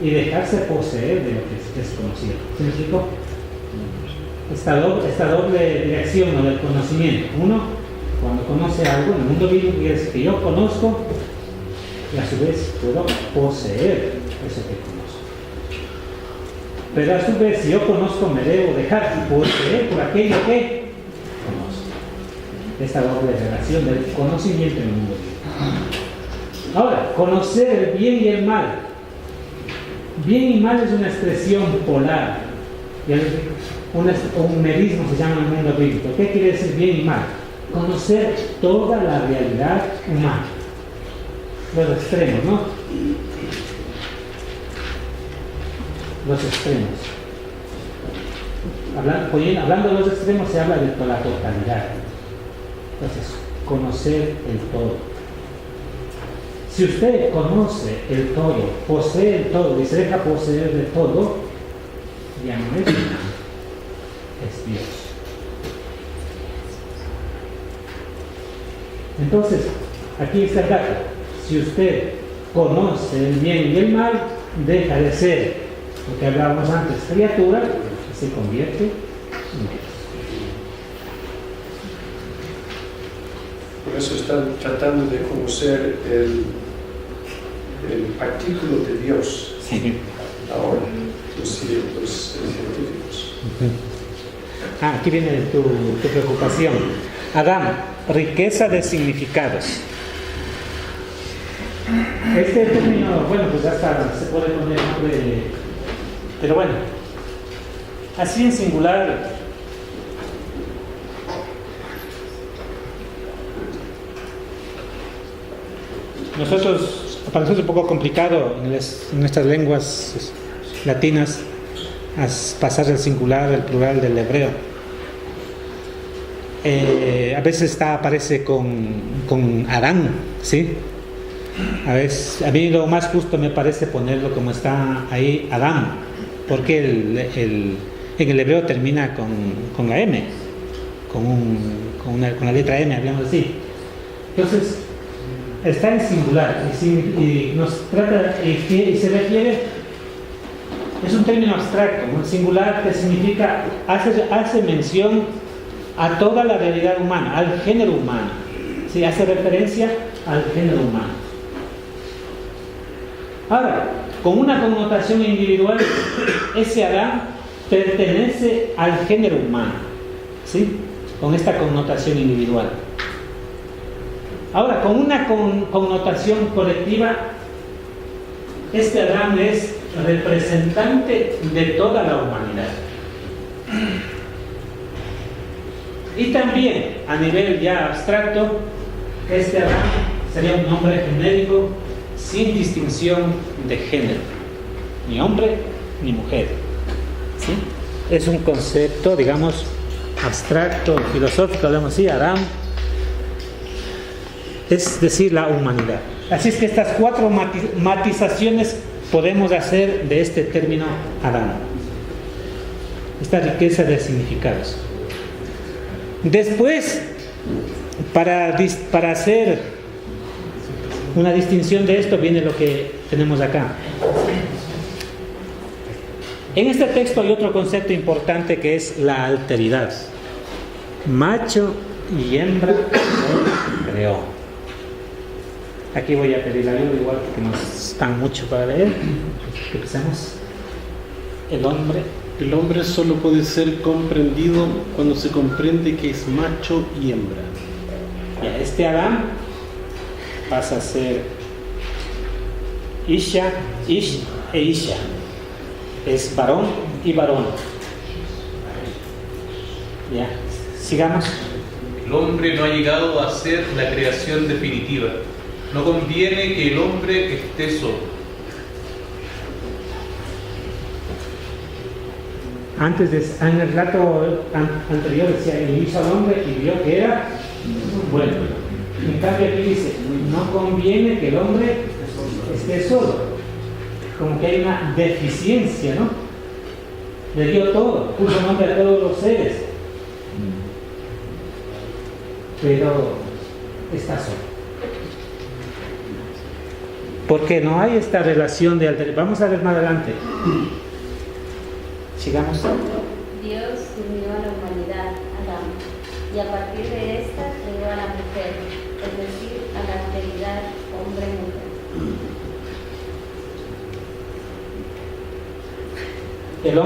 A: y dejarse poseer de lo que es conocido. ¿Se me explicó? Esta doble dirección, ¿no?, del conocimiento. Uno, cuando conoce algo en el mundo bíblico, quiere decir que yo conozco y a su vez puedo poseer eso que conozco. Pero a su vez, si yo conozco, me debo dejar poseer por aquello que conozco. Esta doble relación del conocimiento en el mundo bíblico. Ahora, conocer el bien y el mal. Bien y mal es una expresión polar. Un medismo se llama en el mundo bíblico. ¿Qué quiere decir bien y mal? Conocer toda la realidad humana. Los extremos, ¿no? Los extremos. Hablando de los extremos se habla de la totalidad. Entonces, conocer el todo. Si usted conoce el todo, posee el todo y se deja poseer de todo, ya no es Dios.い aquí está el dato. Si usted conoce el bien y el mal, deja de ser, lo que hablábamos antes, criatura, y se convierte en Dios.
C: Por eso están tratando de conocer el artículo de Dios.
A: Sí.
C: Ahora, los científicos.
A: Aquí viene tu preocupación. Adán, riqueza de significados. Este término, bueno, pues hasta se puede poner nombre, pero bueno, así en singular. Para nosotros es un poco complicado en nuestras lenguas latinas pasar del singular al plural del hebreo. a veces aparece con Adán, ¿sí? A veces, a mí lo más justo me parece ponerlo como está ahí, Adán, porque en el hebreo termina con la M, con la letra M, hablamos así. Entonces, está en singular y nos trata y se refiere, es un término abstracto, un singular que significa, hace mención a toda la realidad humana, al género humano, ¿sí? Hace referencia al género humano. Ahora, con una connotación individual, ese Adán pertenece al género humano, ¿sí? Con esta connotación individual. Ahora, con una connotación colectiva, este Adán es representante de toda la humanidad. Y también, a nivel ya abstracto, este Adán sería un nombre genérico sin distinción de género, ni hombre ni mujer, ¿sí? Es un concepto, digamos, abstracto, filosófico, hablamos así, Adán, es decir, la humanidad. Así es que estas 4 matizaciones podemos hacer de este término Adán, esta riqueza de significados. Después, para hacer una distinción de esto, viene lo que tenemos acá. En este texto hay otro concepto importante que es la alteridad. Macho y hembra creó. Aquí voy a pedir la ayuda, igual que no están mucho para leer. Empecemos.
M: El hombre solo puede ser comprendido cuando se comprende que es macho y hembra.
A: Ya, este Adán pasa a ser Isha, Ish e Isha. Es varón y varón. Ya, sigamos.
N: El hombre no ha llegado a ser la creación definitiva. No conviene que el hombre esté solo.
A: En el relato anterior decía, él hizo al hombre y vio que era bueno. En cambio aquí dice, no conviene que el hombre esté solo. Como que hay una deficiencia, ¿no? Le dio todo, puso nombre a todos los seres. Pero está solo. Porque no hay esta relación de alteridad. Vamos a ver más adelante. Sigamos.
O: Dios unió a la humanidad, Adán, y a partir de esta creó a la mujer, es decir, a la alteridad hombre-mujer.
A: El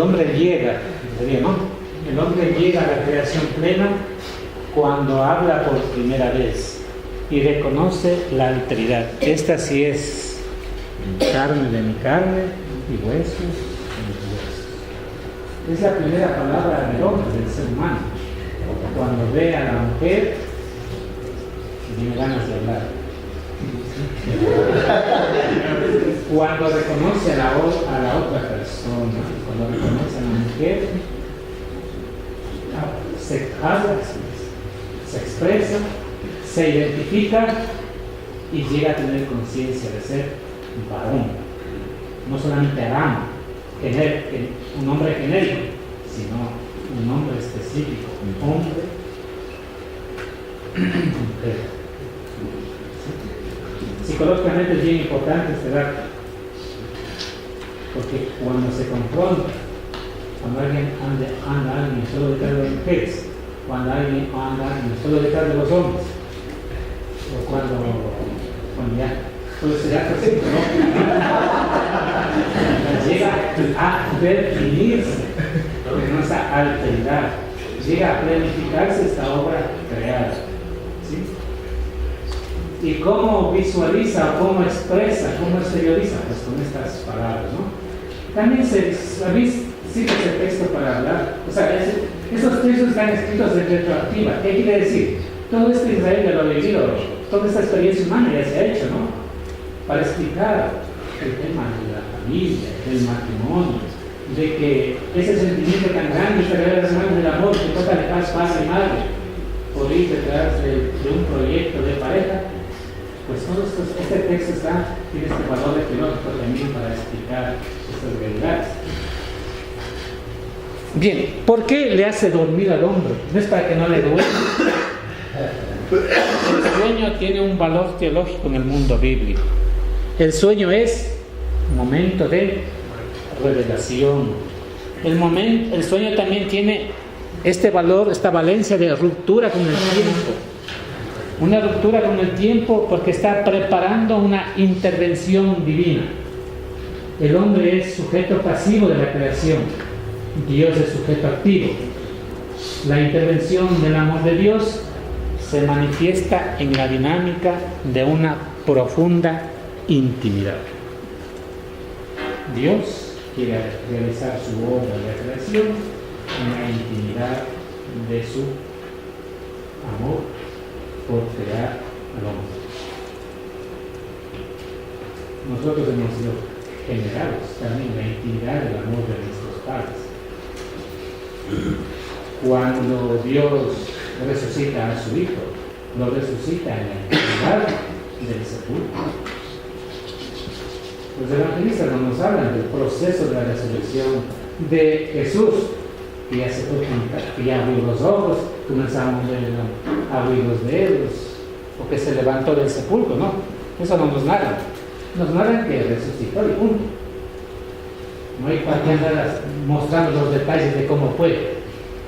A: hombre llega, ¿no? El hombre llega a la creación plena cuando habla por primera vez y reconoce la alteridad. Esta sí es carne de mi carne y huesos de mis huesos. Es la primera palabra del hombre, del ser humano. Cuando ve a la mujer, tiene ganas de hablar. Cuando reconoce a la otra persona, cuando reconoce a la mujer, se habla, se expresa, se identifica y llega a tener conciencia de ser varón. No solamente Adán, un hombre genérico, sino un hombre específico, un hombre, mujer. Psicológicamente es bien importante este dato, porque cuando se confronta, cuando alguien anda solo detrás de las mujeres, cuando alguien anda solo detrás de los hombres, o cuando ya todo ese dato se llega a definirse en esa alteridad, llega a planificarse esta obra creada, ¿sí? ¿Y cómo visualiza, cómo expresa, cómo exterioriza? Pues con estas palabras, ¿no? También a mí sirve ese texto para hablar. O sea, esos textos están escritos de retroactiva. ¿Qué quiere decir? Todo esto Israel ya lo ha vivido, toda esta experiencia humana ya se ha hecho, ¿no? Para explicar el tema de la familia, del matrimonio, de que ese sentimiento tan grande que revela las manos del amor, que toca de paz, padre y madre, por ir detrás de un proyecto de pareja, pues todo esto, este texto tiene este valor teológico también para explicar estas realidades. Bien, ¿por qué le hace dormir al hombre? No es para que no le duele. El sueño tiene un valor teológico en el mundo bíblico. El sueño es un momento de revelación. El sueño también tiene este valor, esta valencia de ruptura con el tiempo. Una ruptura con el tiempo porque está preparando una intervención divina. El hombre es sujeto pasivo de la creación. Dios es sujeto activo. La intervención del amor de Dios se manifiesta en la dinámica de una profunda intimidad. Dios quiere realizar su obra de creación en la intimidad de su amor por crear al hombre. Nosotros hemos sido generados también en la intimidad del amor de nuestros padres. Cuando Dios resucita a su Hijo, lo resucita en la intimidad del sepulcro. Los evangelistas no nos hablan del proceso de la resurrección de Jesús, que ya se fue que ya abrió los ojos, comenzamos a abrir los dedos, o que se levantó del sepulcro, no, eso no nos narran. Nos narran que resucitó y punto. No hay para qué andar mostrando los detalles de cómo fue,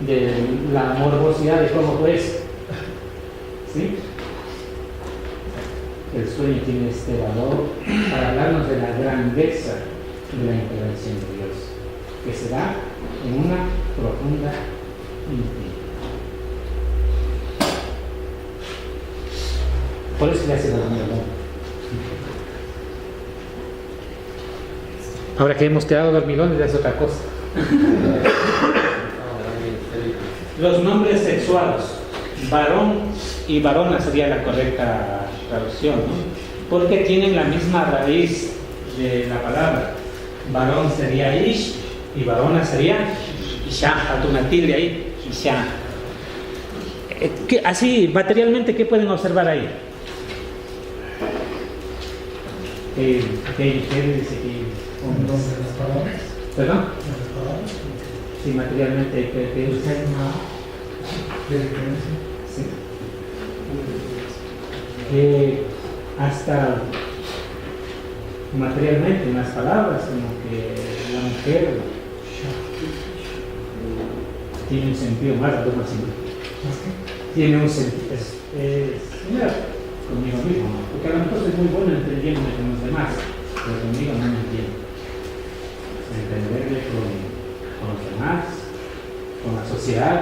A: de la morbosidad de cómo fue eso. ¿Sí? El sueño tiene este valor para hablarnos de la grandeza de la intervención de Dios, que se da en una profunda intimidad. Por eso le hace dormir al hombre. Ahora que hemos quedado dormilones, es otra cosa. Los nombres sexuales, varón y varona sería la correcta traducción, ¿no? Porque tienen la misma raíz de la palabra. Varón sería ish y varona sería isha, falta una tilde ahí, isha. Así, materialmente, ¿qué pueden observar ahí? ¿Qué dice aquí?
L: ¿Las palabras?
A: ¿Perdón?
L: ¿Las palabras?
A: Sí, materialmente, ¿qué dice?
L: ¿De diferencia?
A: Sí. Hasta materialmente, en las palabras, como que la mujer tiene un sentido más, algo así. Tiene un sentido. Mira, conmigo mismo, ¿no? Porque a lo mejor soy muy bueno entendiéndome con los demás, pero conmigo no me entiendo. Entenderme con los demás, con la sociedad,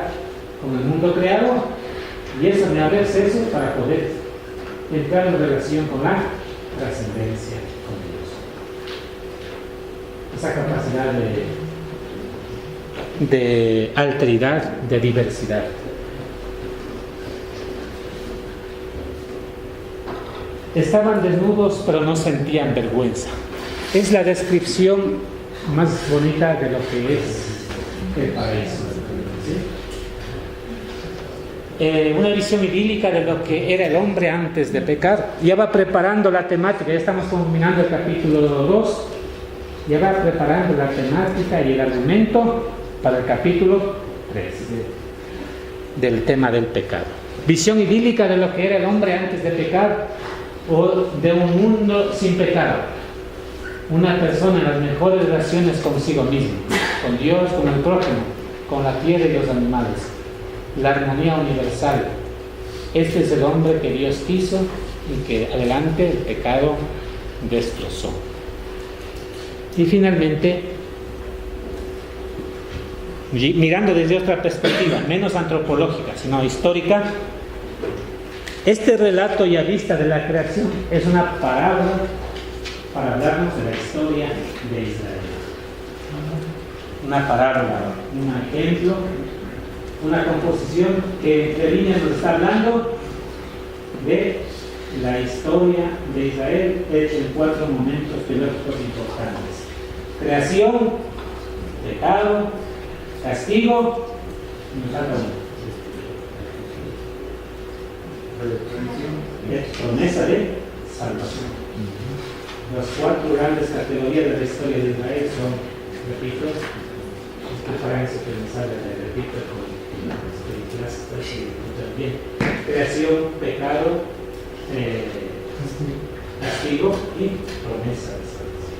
A: con el mundo creado, y eso me abre acceso para poder entrar en relación con la trascendencia con Dios. Esa capacidad de alteridad, de diversidad. Estaban desnudos pero no sentían vergüenza. Es la descripción más bonita de lo que es el paraíso. ¿Sí? Una visión idílica de lo que era el hombre antes de pecar. Ya va preparando la temática, ya estamos culminando el capítulo 2, ya va preparando la temática y el argumento para el capítulo 3 del tema del pecado. Visión idílica de lo que era el hombre antes de pecar, o de un mundo sin pecado. Una persona en las mejores relaciones consigo mismo, con Dios, con el prójimo, con la tierra y los animales. La armonía universal. Este es el hombre que Dios quiso y que adelante el pecado destrozó. Y finalmente, mirando desde otra perspectiva, menos antropológica, sino histórica, este relato y a vista de la creación es una parábola para hablarnos de la historia de Israel. Una parábola, un ejemplo, una composición que entre líneas nos está hablando de la historia de Israel hecha en 4 momentos teológicos importantes: creación, pecado, castigo, y nos falta promesa de salvación. Las 4 grandes categorías de la historia de Israel son, repito, para eso pensar, repito, también creación, pecado, castigo y promesa de salvación.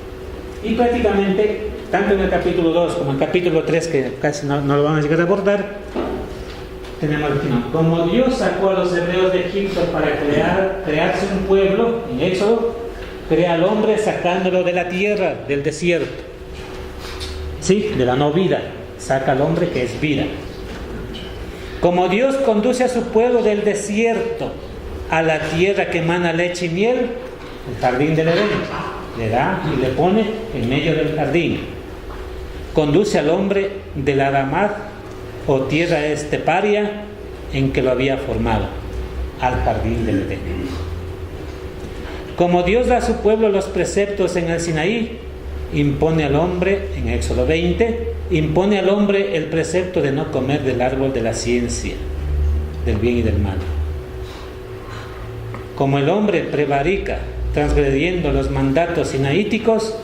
A: Y prácticamente, tanto en el capítulo 2 como en el capítulo 3, que casi no lo vamos a llegar a abordar, tenemos el final. Como Dios sacó a los hebreos de Egipto para crearse un pueblo, en Éxodo, crea al hombre sacándolo de la tierra, del desierto. Sí, de la no vida, saca al hombre que es vida. Como Dios conduce a su pueblo del desierto a la tierra que emana leche y miel, el jardín del Edén, le da y le pone en medio del jardín. Conduce al hombre de la Adamad o tierra esteparia en que lo había formado, al jardín del Edén. Como Dios da a su pueblo los preceptos en el Sinaí, impone al hombre, en Éxodo 20, impone al hombre el precepto de no comer del árbol de la ciencia, del bien y del mal. Como el hombre prevarica, transgrediendo los mandatos sinaíticos,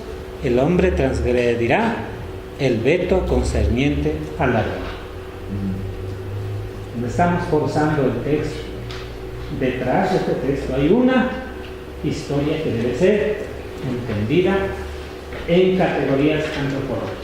A: el hombre transgredirá el veto concerniente al árbol. Estamos forzando el texto. Detrás de este texto hay una historia que debe ser entendida en categorías antropológicas.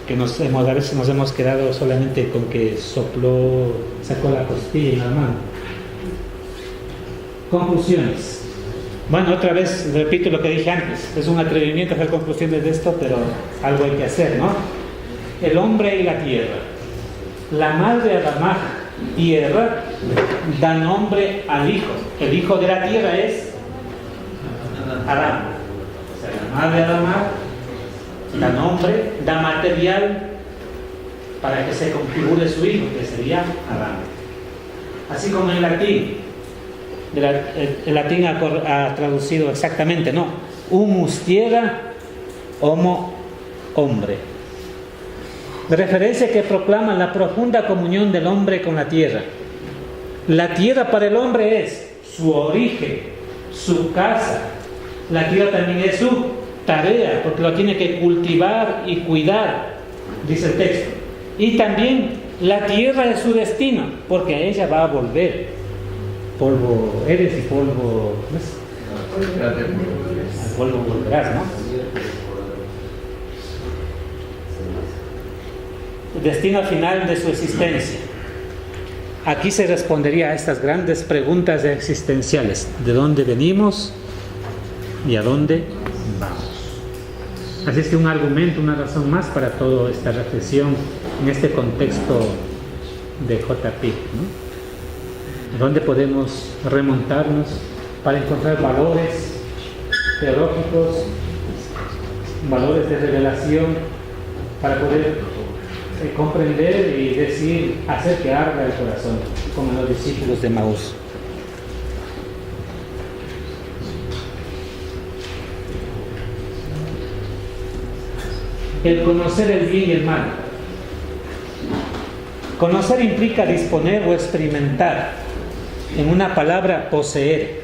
A: Que a veces nos hemos quedado solamente con que sopló, sacó la costilla en la mano. Conclusiones. Bueno, otra vez repito lo que dije antes. Es un atrevimiento hacer conclusiones de esto, pero algo hay que hacer, ¿no? El hombre y la tierra. La madre Adamá, tierra, da nombre al hijo. El hijo de la tierra es Adán. O sea, la madre Adamá da nombre, da material para que se configure su hijo, que sería Adán. Así como en latín, el latín ha traducido exactamente, no, humus tierra, homo hombre. Referencia que proclama la profunda comunión del hombre con la tierra. La tierra para el hombre es su origen, su casa. La tierra también es su tarea, porque lo tiene que cultivar y cuidar, dice el texto. Y también la tierra es su destino, porque a ella va a volver. Polvo eres y polvo... Al polvo volverás, ¿no? Destino final de su existencia. Aquí se respondería a estas grandes preguntas existenciales: ¿de dónde venimos y a dónde vamos? Así es que un argumento, una razón más para toda esta reflexión en este contexto de J.P., ¿no? ¿Dónde podemos remontarnos para encontrar valores teológicos, valores de revelación, para poder comprender y decir, hacer que arda el corazón, como los discípulos de Maús? El conocer el bien y el mal. Conocer implica disponer o experimentar. En una palabra, poseer.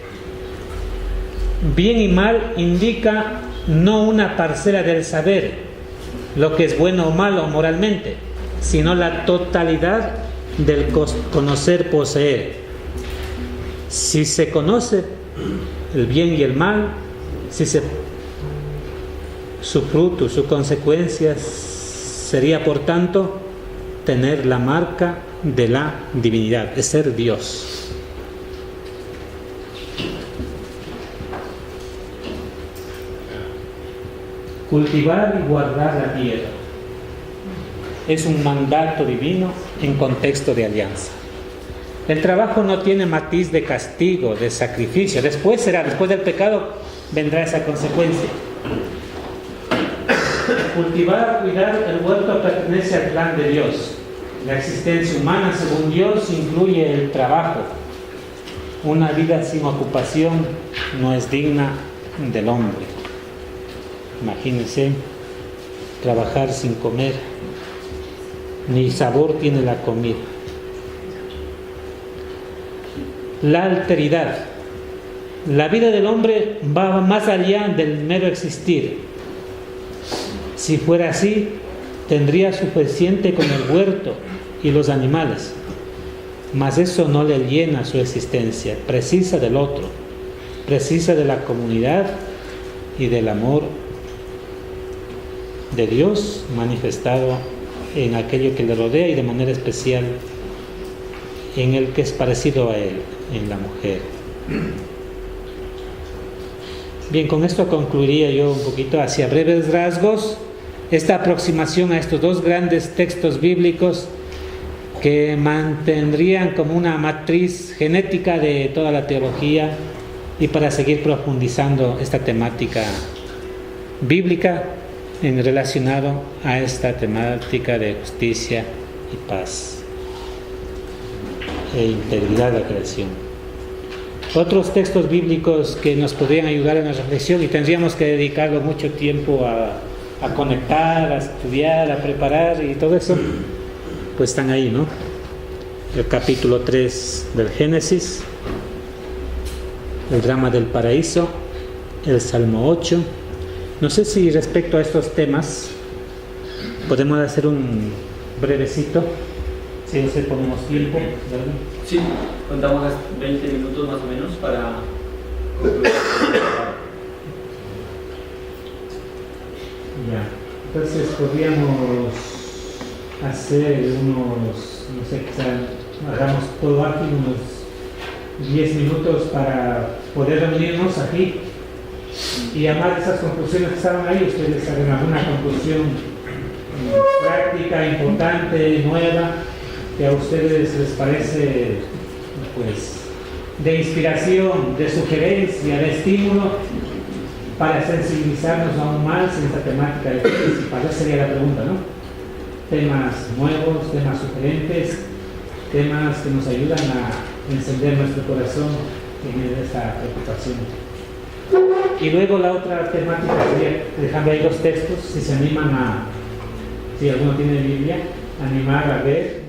A: Bien y mal indica no una parcela del saber, lo que es bueno o malo moralmente, sino la totalidad del conocer, poseer. Si se conoce el bien y el mal, su fruto, su consecuencia sería, por tanto, tener la marca de la divinidad, es ser Dios. Cultivar y guardar la tierra es un mandato divino en contexto de alianza. El trabajo no tiene matiz de castigo, de sacrificio. Después del pecado vendrá esa consecuencia. cultivar, cuidar el huerto pertenece al plan de Dios. La existencia humana, según Dios, incluye el trabajo. Una vida sin ocupación no es digna del hombre. Imagínense trabajar sin comer, ni sabor tiene la comida. La alteridad. La vida del hombre va más allá del mero existir. Si fuera así, tendría suficiente con el huerto y los animales. Mas eso no le llena su existencia. Precisa del otro, precisa de la comunidad y del amor de Dios manifestado en aquello que le rodea y de manera especial en el que es parecido a él, en la mujer. Bien, con esto concluiría yo un poquito hacia breves rasgos esta aproximación a estos dos grandes textos bíblicos que mantendrían como una matriz genética de toda la teología y para seguir profundizando esta temática bíblica en relacionado a esta temática de justicia y paz e integridad de la creación. Otros textos bíblicos que nos podrían ayudar en la reflexión y tendríamos que dedicarlo mucho tiempo a conectar, a estudiar, a preparar y todo eso, pues están ahí, ¿no? El capítulo 3 del Génesis, el drama del paraíso, el Salmo 8. No sé si respecto a estos temas podemos hacer un brevecito, si no sé, ponemos tiempo, ¿verdad?
H: Sí, contamos 20 minutos más o menos para concluir.
A: Ya, entonces podríamos hacer unos, no sé, quizá hagamos todo aquí unos 10 minutos para poder reunirnos aquí y amar esas conclusiones que estaban ahí. Ustedes hagan alguna conclusión práctica, importante, nueva, que a ustedes les parece pues de inspiración, de sugerencia, de estímulo para sensibilizarnos aún más en esta temática de principal. Esa sería la pregunta, ¿no? Temas nuevos, temas sugerentes, temas que nos ayudan a encender nuestro corazón en esta preocupación. Y luego la otra temática sería, dejando ahí los textos, si se animan si alguno tiene Biblia, animar a ver